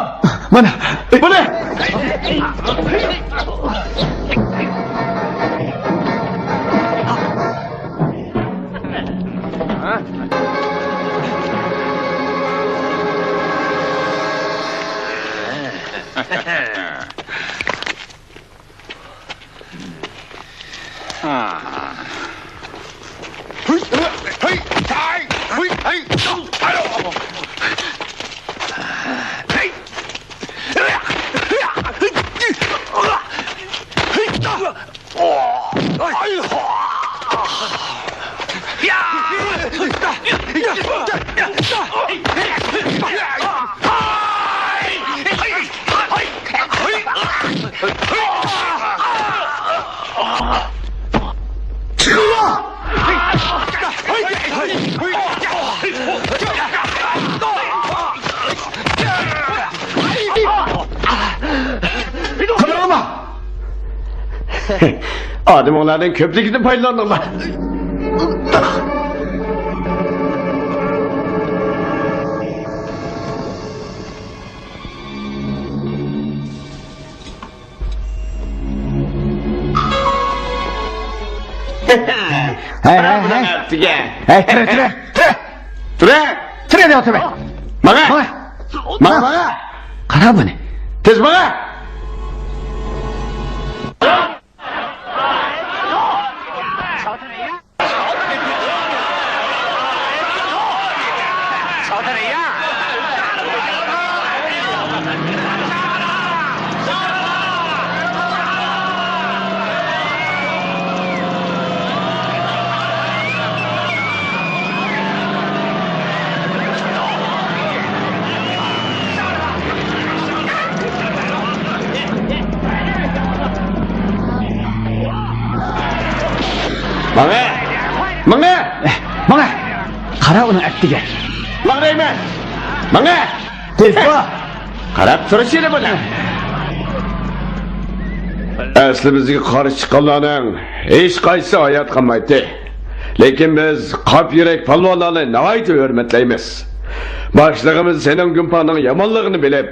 Bana! Bu ne? Adım onlardan köprüsünü paylanırlar. Hey, tire. Tire de otur be. Bana. Kara bu ne? Tez bana. Bana. Kara onun aktiga. Mağrayman. Bana. Tez bu. Qarab turishini buni. Asli bizga qarshi chiqqanlarning hech qaysi hayot qolmaydi. Lekin biz qop yurak palvonlarni nihoyat hurmatlaymiz. Boshlig'imiz sening gumponing yomonligini bilib,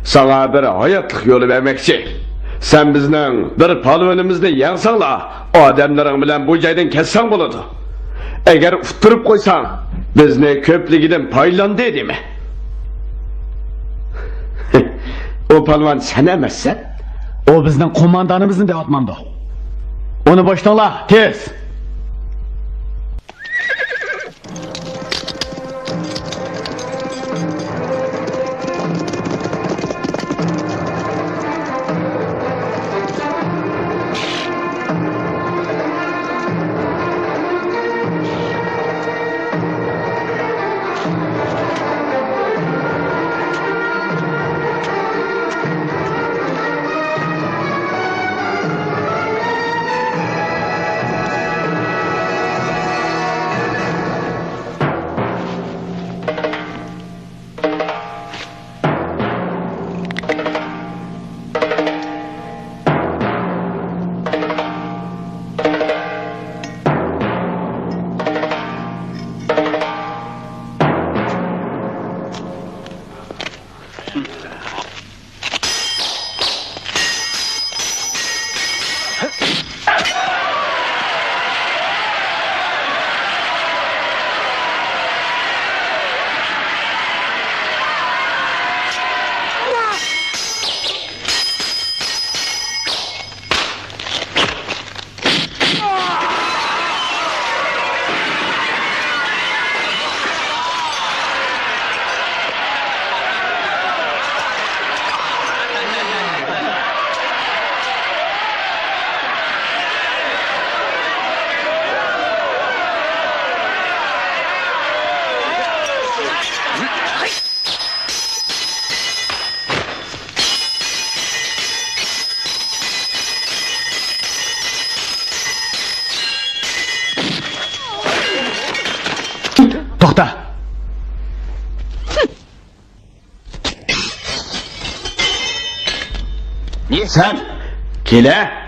Sana bir hayatlık yolu vermekçi. Sen bizden bir palvanımızı yansangla, adamların bilen bu yerden kessen buladı. Eğer utturup koysan, bizni köpligiden paylan dedi mi? O palvan sen emezsen? O bizden komandanımızın de atmandı. Onu baştanla, tez. Toxta. Sen, kile.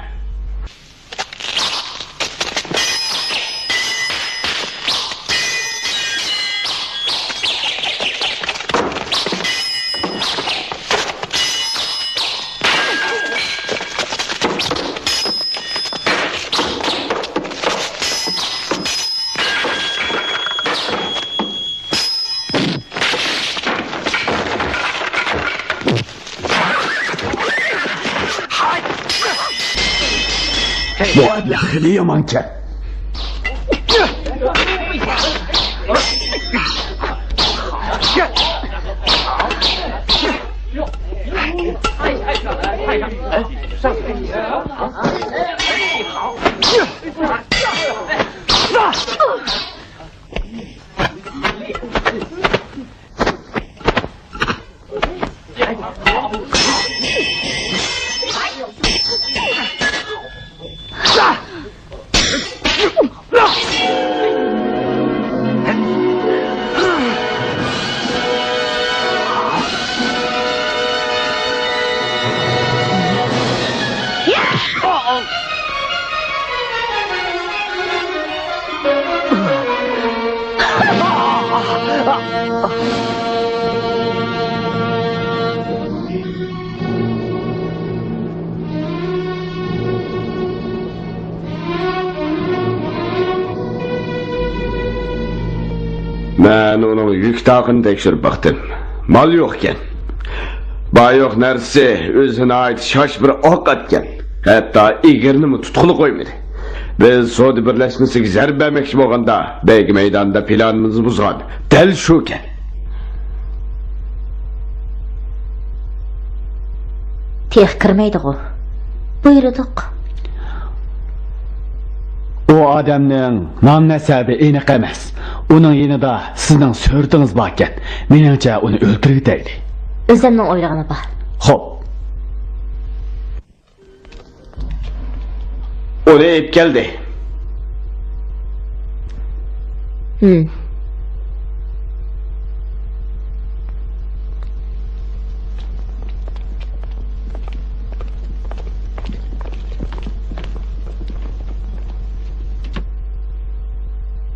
Bu adlı yamanken. Ben onun yük takını tekşirip baktım. Mal yokken. Bay yok nersi özüne ait şaş bir ok atken. Hatta igirini mi tutkulu koymadı. Biz Sodi birleşmesiga zarb bermoqchi bo'lganda beg maydonda planimizni buzgan. Dal shuken. Tex kirmaydi-ku. Buyurdik. O adamning nom nasabi aniq emas. Uning yanida sizning so'rtingiz bor ekan. Meningcha uni o'ldirib deydi. O'zimning o'ylag'ini bor. Xo'p. Onu ep geldi.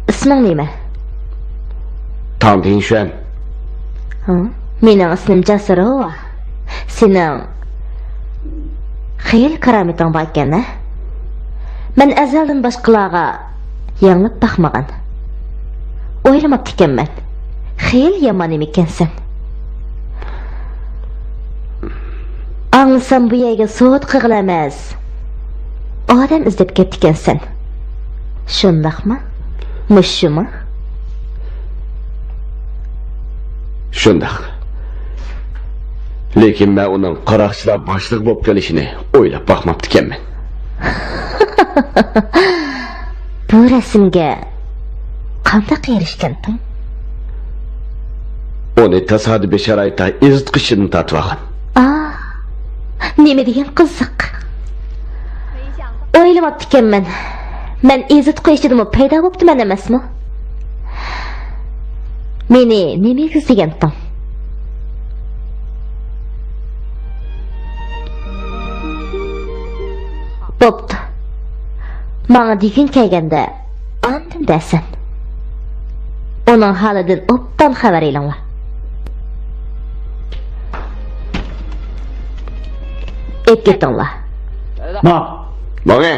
İsming nima? Tantin Şen. Ha? Mening ismim Jasirova. Senin xeyli karametin var ekan, ha? Men azaldan başqalarga yanılıb baxmagan. Oylamaptı ekanman. Xeyli yomon ekansan. Anlasam bu yerga soat qig'il emas. Odam izlab ketdi ekansan. Shundaqmi? Mushumi? Shundaq. Lekin men uning qaraqchilar boshliq bo'lib kelishini o'ylab baxmapti ekanman. Bu rasmga qanday erishganding? Uni tasodifiy sharoitda ezitqishini tatib olgan. Nima degan qiziq. O'ylamapti ekanman. Men ezit qo'yishdim paydo bo'libdiman emasmi? Meni nima izlaganding? Bo'pti. Menga degan kelganda andin dasan. Uning holidan obdan xabar elanlar. Etketinglar. Bo'g'e.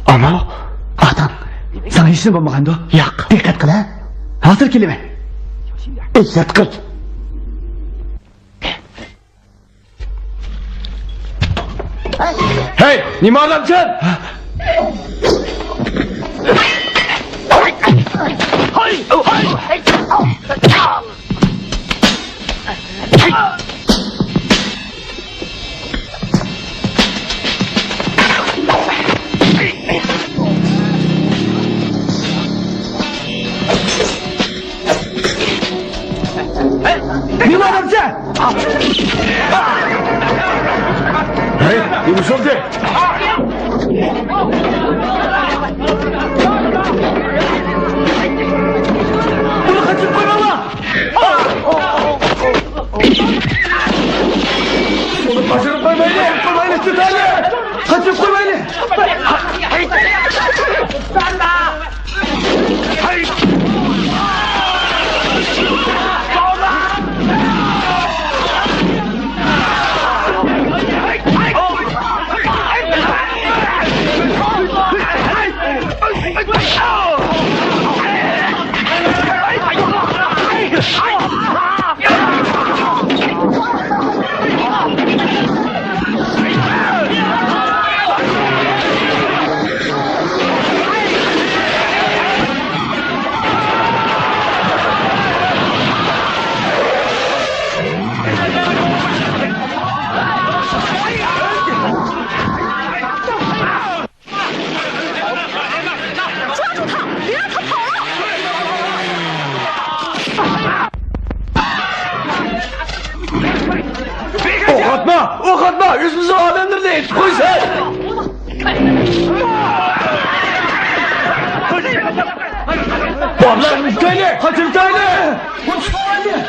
Ama Atan, sana işin bo'lmagandu? Yo'q. Diqqat qil, ha. Hozir kelaman. Izzat qil. Hey, nima olamsan? Nima olamsan? Hey, nima bo'ldi? Buni qochib qo'yma. Buni qochirib qo'ymayli, tutali. Qochib qo'ymayli. başımızın adamları değil. Koy sen. Bablar müstahane. Hatır tane. Müstahane.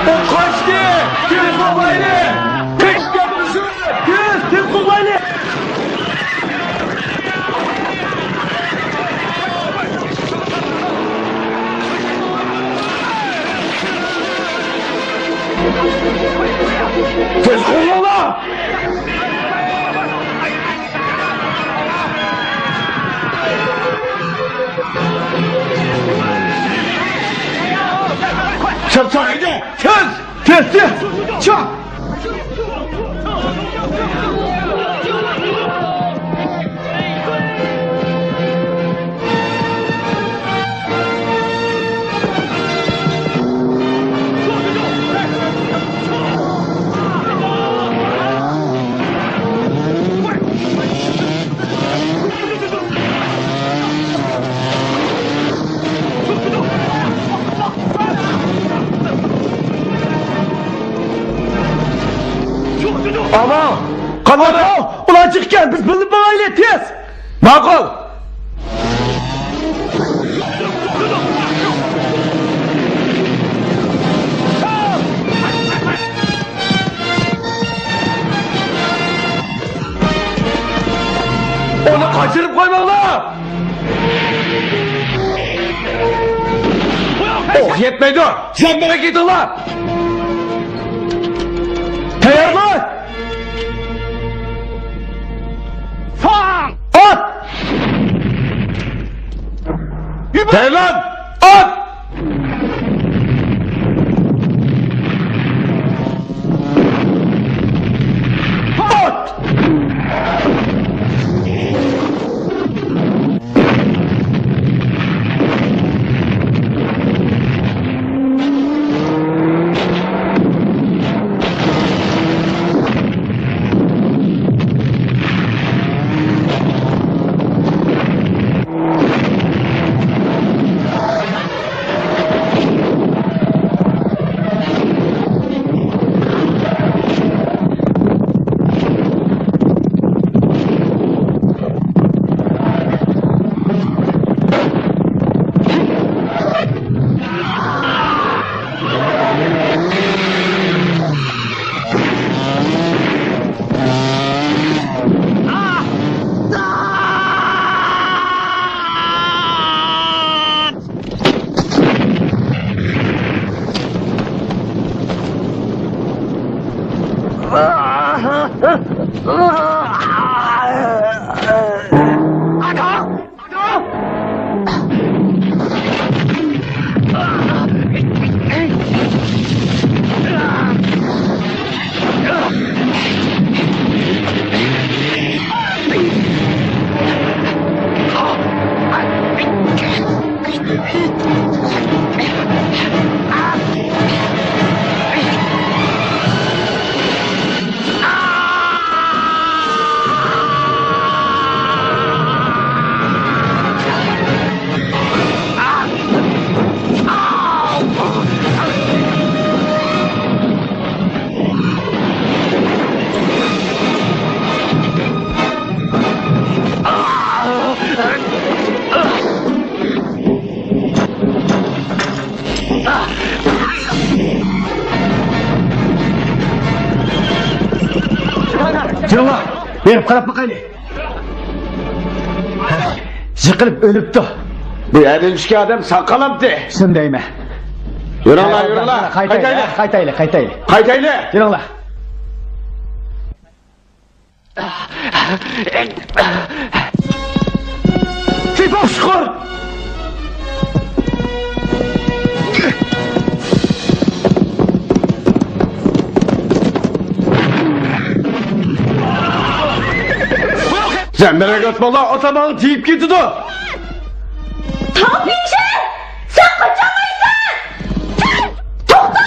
O kaçtı! Tüm babayla! Kaç yapmışsın? Tüm babayla! Tez kollala! Çap çap! Tez! Çap! Ama! Kanada! Ulan çık gel! Biz bildik babayla tez! Makul! Onu kaçırıp koymakla! Oh yetmedi! Sen merak gidin lan! Tayarlar! At! Tayarlar! At! At! Canlar, benim qarab bakayım. Yıkılıp ölüptü. Bu yerleşki adam sakalamdı. Şundayım. Yürü lan. Kaytayla. Kaytayla. Yürü lan. Tifak şükür. Sen merak etme lan, atamanı deyip gitti de. Tapinci! Sen kaçamaysan! Sen! Tokta!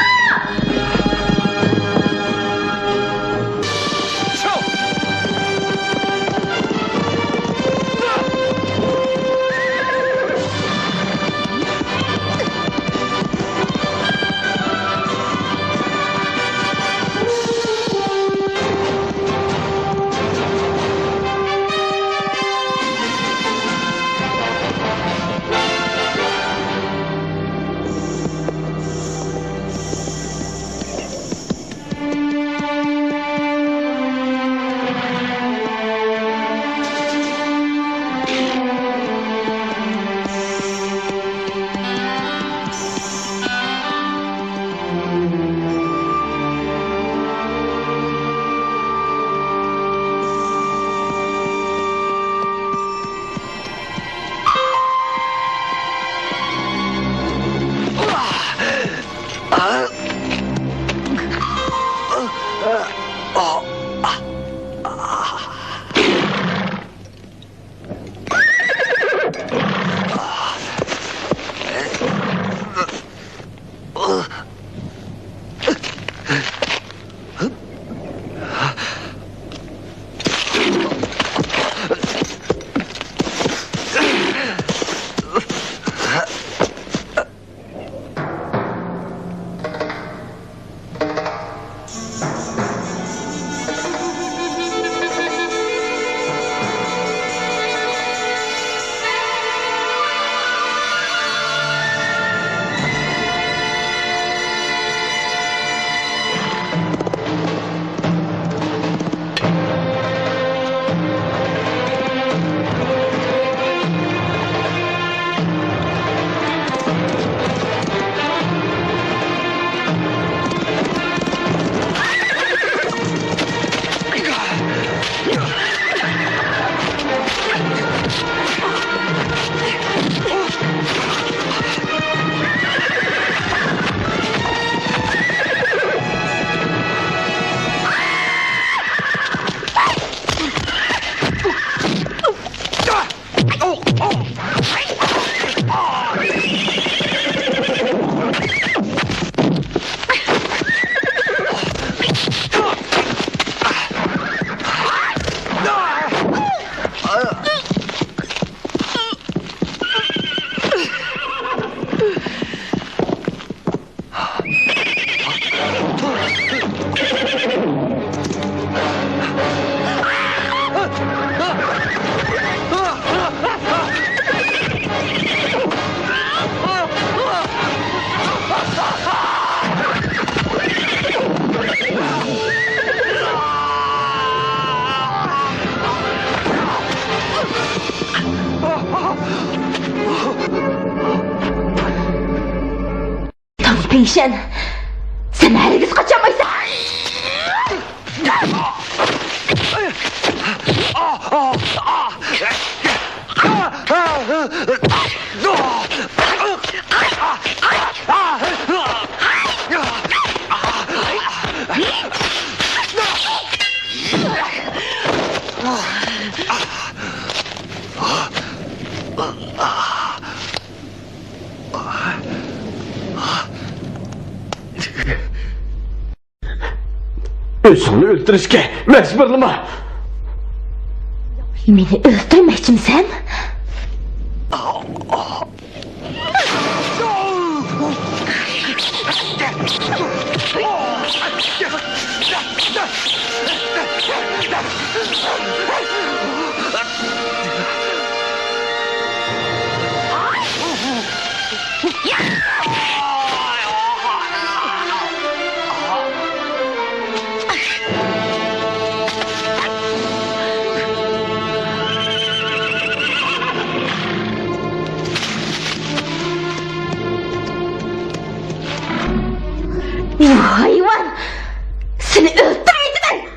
Rişen, sen herkes kaçamaysan. Özünü öldürüşke mecburlama. Meni öldürmekçimsen? Hayvan! Seni öldürmeydiler!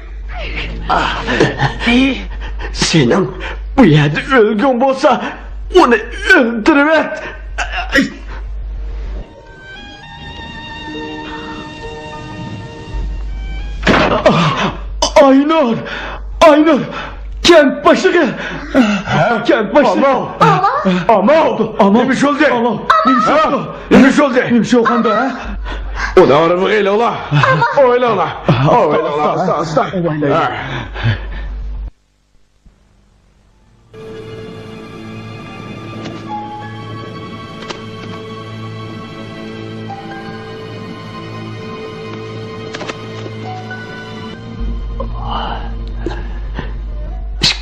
Senin bu yerde ölgün bolsa onu öldürüvet. Aynur! Aynur! Kent başı! Kent başı! Ama! Neymiş oldu? Neymiş oldu? Neymiş oldu? O da var mı öyle ola? Öyle ola. Öyle ola. Hasta.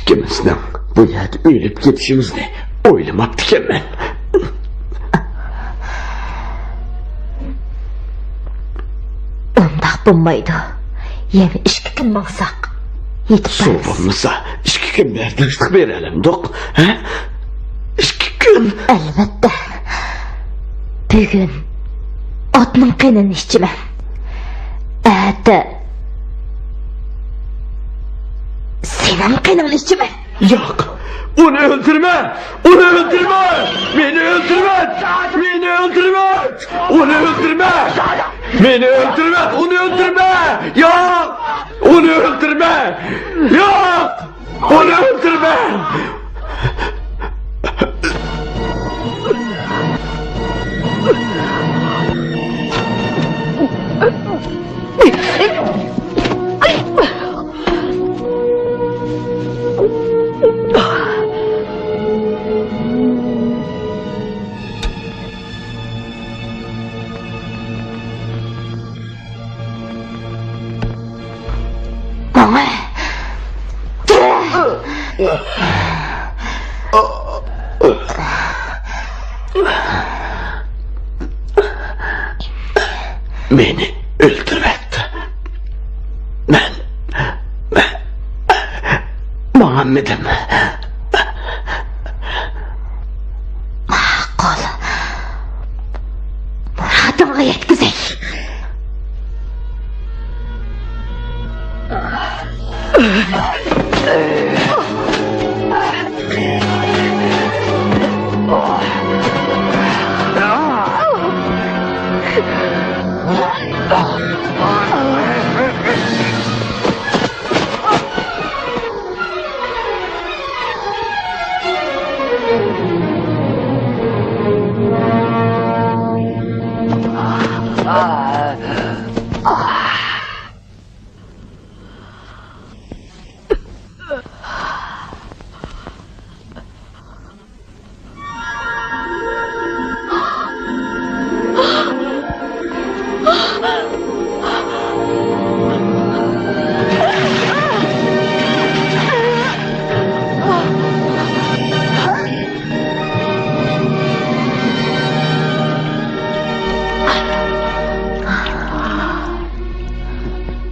İkimizden bu yerde ölüp gidişimizni oylamaktık hemen. Ondaq bulmaydı. Yemi 2 gün bolsaq yetip Soğuk barız. olmasa 2 gün berdişlik verelim dok. 2 gün. Elbette. Bugün otning qinini içimen. Senin qinini içimen. Yok. Onu öldürme. Onu öldürme. Beni öldürme. Beni öldürme. Onu öldürme. Beni öldürme. Onu öldürme. Yok. Onu öldürme. Yok. Onu öldürme. Bana. Beni öldürmek. Ben Muhammed'im. Ma'qul. Muradimga yetkazay.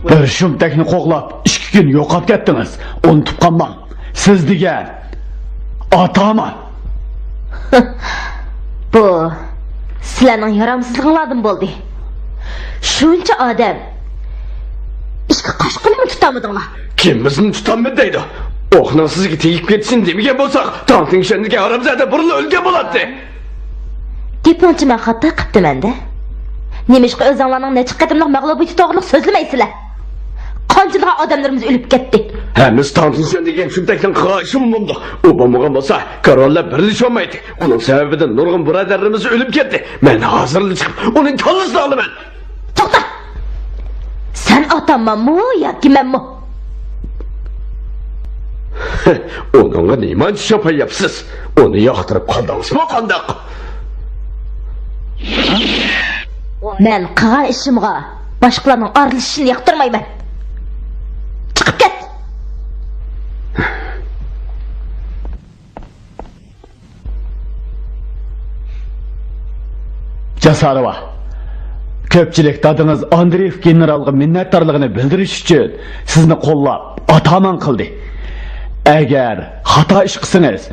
Bir shumtakni qo'g'lab 2 kun yo'qolib ketdingiz. Unutib qolmang. Siz degan otaman. Bu sizlarning yaramsizliginglardan bo'ldi. Shuncha odam. İşte qaşqını mı tutamadыңlar? Kim bizni tutanmı deydi? O'qning sizga tegib ketsin demagan bo'lsak, Tanting shendiga aramizda burilib o'lgan bo'ladi. Deponchi men xato qilibman-da. Nemishqa o'zinglarning necha qadimliq mag'lubiyati to'g'riliq so'zlamaysilar? Qanchalar odamlarimiz o'lib ketdi. Hamiz Tanting degan shuntakdan qilishim bo'ldi. U bo'lmagan bo'lsa, qaronlar birlasholmaydi. Uning sababidan nurg'un birodarlarimiz o'lib ketdi. Men hozirlik chiqib, uning kallasini olaman. To'xta. Sen otammanmi yoki menmi? Onunla neymanchi yapayapsiz? Onu yoqtirib qoldingizmi qandoq? Men qilgan ishimga boshqalarning aralashishini yoqtirmayman. Chiqib ket. Jasarova. Ko'pchilik dadingiz Andreyev generalga minnatdorligini bildirish uchun sizni qo'llab, ataman qildi. Agar xato ish qilsangiz,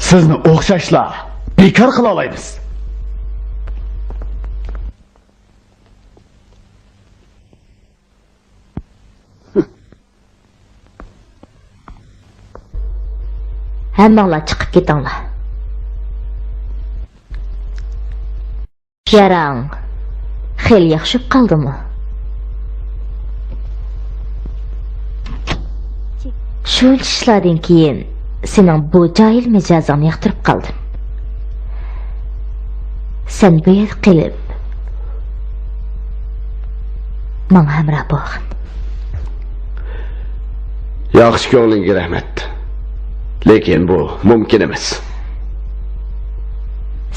sizni o'xshashlar bekor qila olamiz. Hammanglar chiqib ketinglar. Yarang xel yaxshib qoldimi? Shuncha ishlardan keyin sening bu jahil mijozingni yoqtirib qoldim. Sen bu yer qilib menga hamroh bo'lgin. Yaxshi ko'nglingga rahmat. Lekin bu mumkin emas.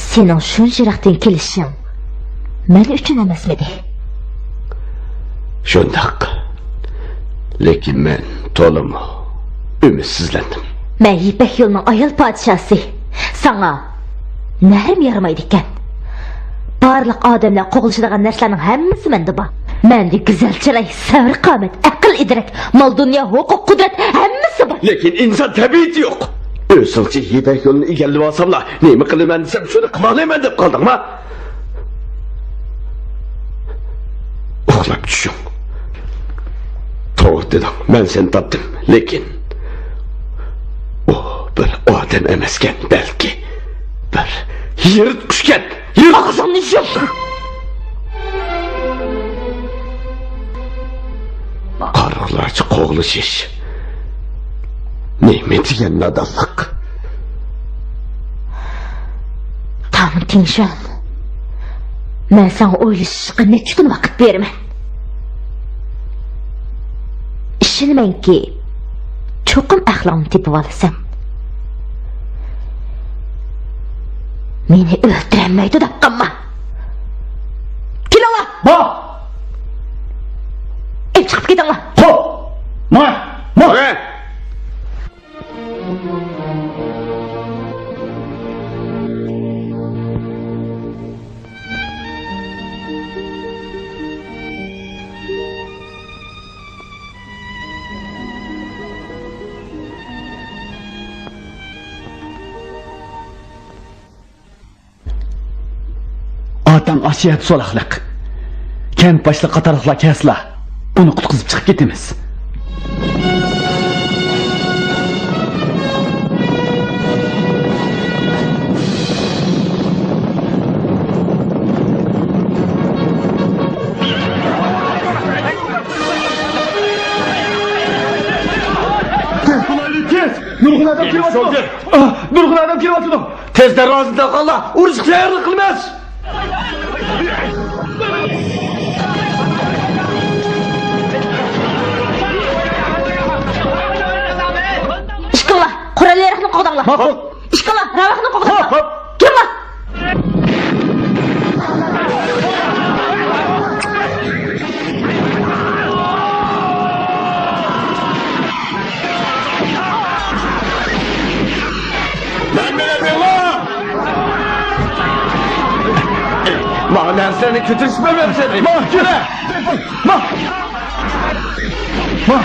Sening shunchalik kelishing men uchun emasmidi? Shundoq. Lekin men to'liq ümitsizlendim. Men Ipak yo'lining ayol podshosi. Sana nahrim yaramaydi ekan. Barliq odamlar qo'g'ilishadigan narsalarning hammasi menda bor. Menda go'zal chiroy, sabr, qomat, aql, idrak, mol dunyo, huquq, qudrat hammasi bor. Lekin inson tabiati yo'q. O'zingchi Ipak yo'lini egallab olsamlar, nima qilaman desam, shuni qilmayman deb qoldingmi? Uxlab tushing. To'g'ri dedim. Men seni topdim, lekin o bir odam emaskan, balki bir yirtqushkan. Og'zingni yop. Qarorlarcha qo'g'lishish. Nima degan nodonlik? Tanting shan. Men sana o'ylashga necha kun vaqt beraman. Ishonmanki, cho'qim axloqni tepib olasan. Meni o'ldirmaydi deb qamma. Kelinglar. Bo! Chiqib ketinglar. Xo'p. Ma! Atang asiyat solaqliq. Kent boshliq qatorliqlar kesla. Uni qutqizib chiqib ketamiz. Nurg'un adam kelyapti. Nurg'un adam kelyapti. Tez darvozada qoldi. Urush tayyorlik qilmas. Ishqillar, qurollarni qo'dinglar. Ishqillar, ravaqni qo'dinglar. Kelinglar. Ma narsani ko'tarishmayman seni. Ma, kela. Ma. Ma.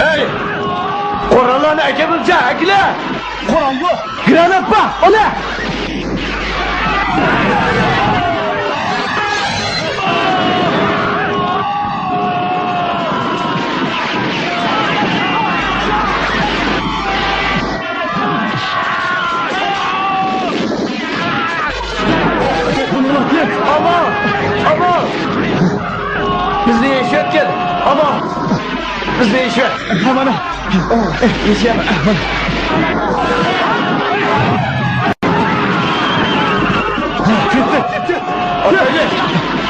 Hey! Qurollarni akabilcha, akla. Qurol yo'q. Granat bor. Ola. Bizde iş var. Aman. İş var. Gitti. Hadi.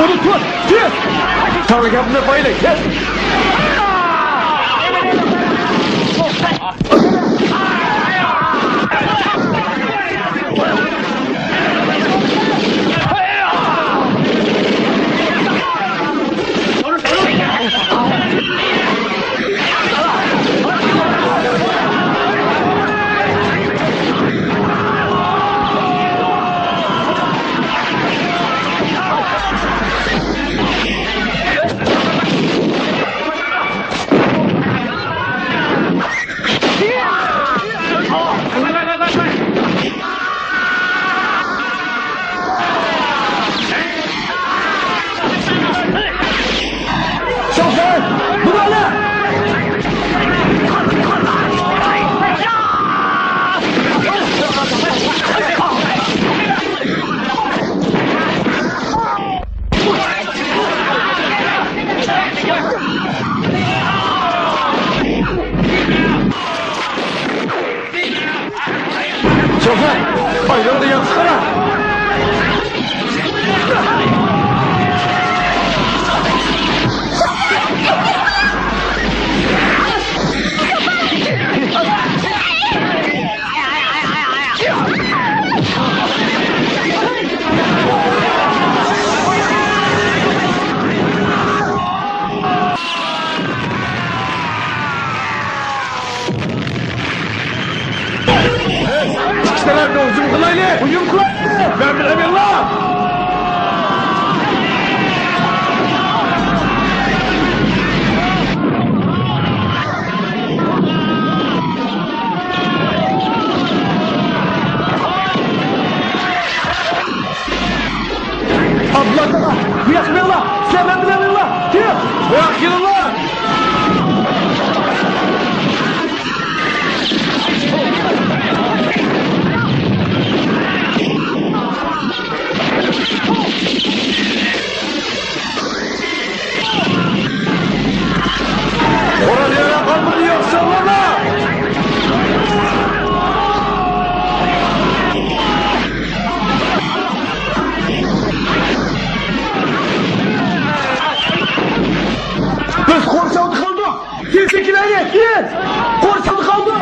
Onu tut. Gel. Tamam yapma böyle. Gel. Şoför! Buralı! Şoför! Ayrıldı yatsana! İşte uzun kılaylı! Uyum kılaylı! Ben bilemiyorum lan! Abla sana! Bırakmayın lan! Sen ben bilemiyorum lan! Gel! Bırak gidin lan! Orada yere kalmadı yoksa lan! Biz korsanlık kaldık! Gel çekilene gel! Korsanlık kaldık!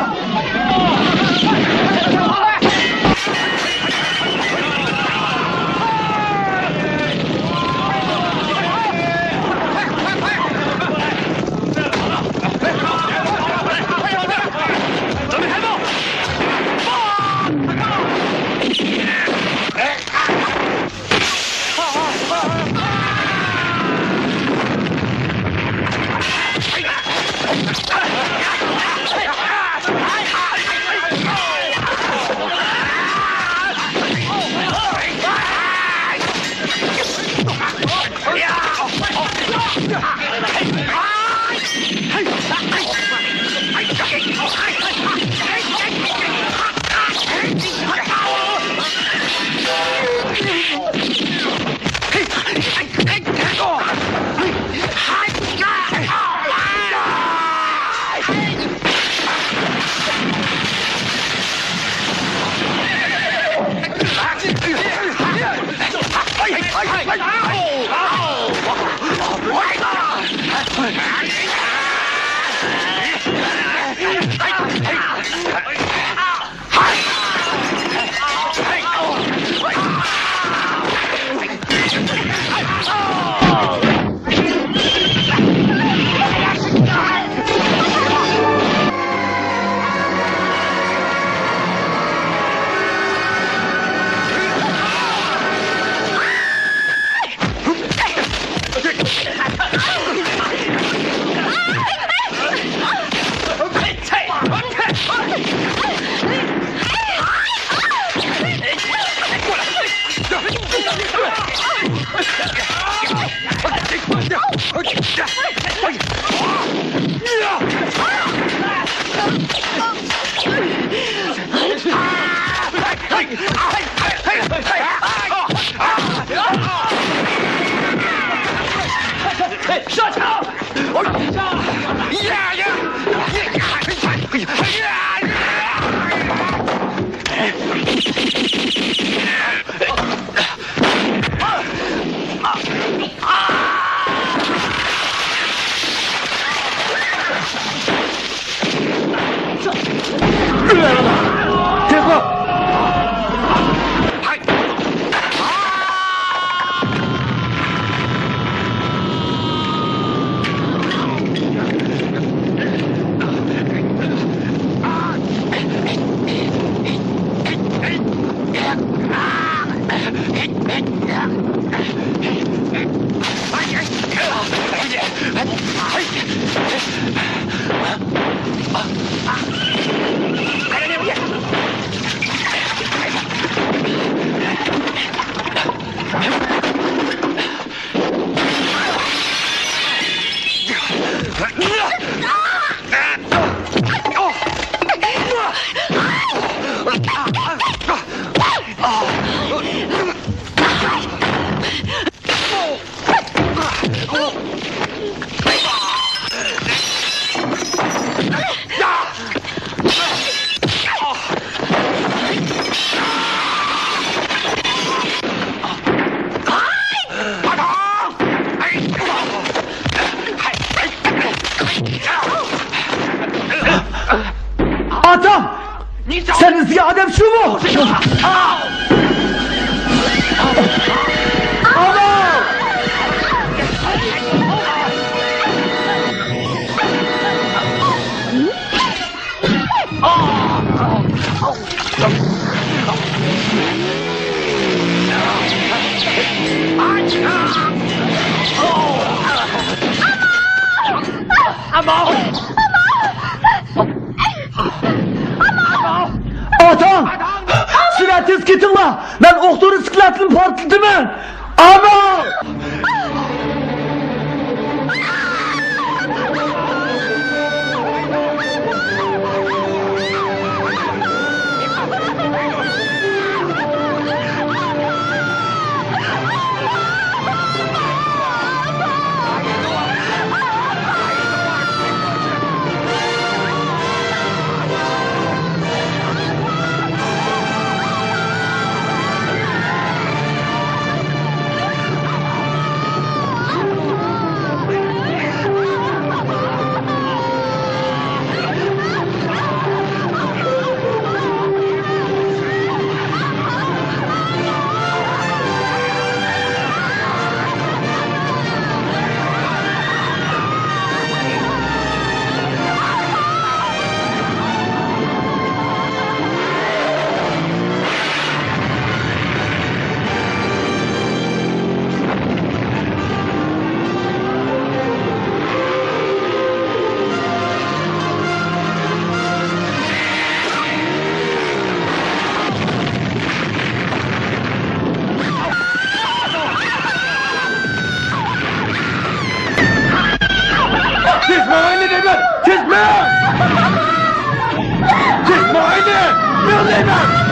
Tez ol. Atam! Senin ziya adem şu mu? Adam! Atam! Silahsız gitme! Ben oktoru sikletini patladım ben! Ama! Siz mi? Siz mi? Siz mi?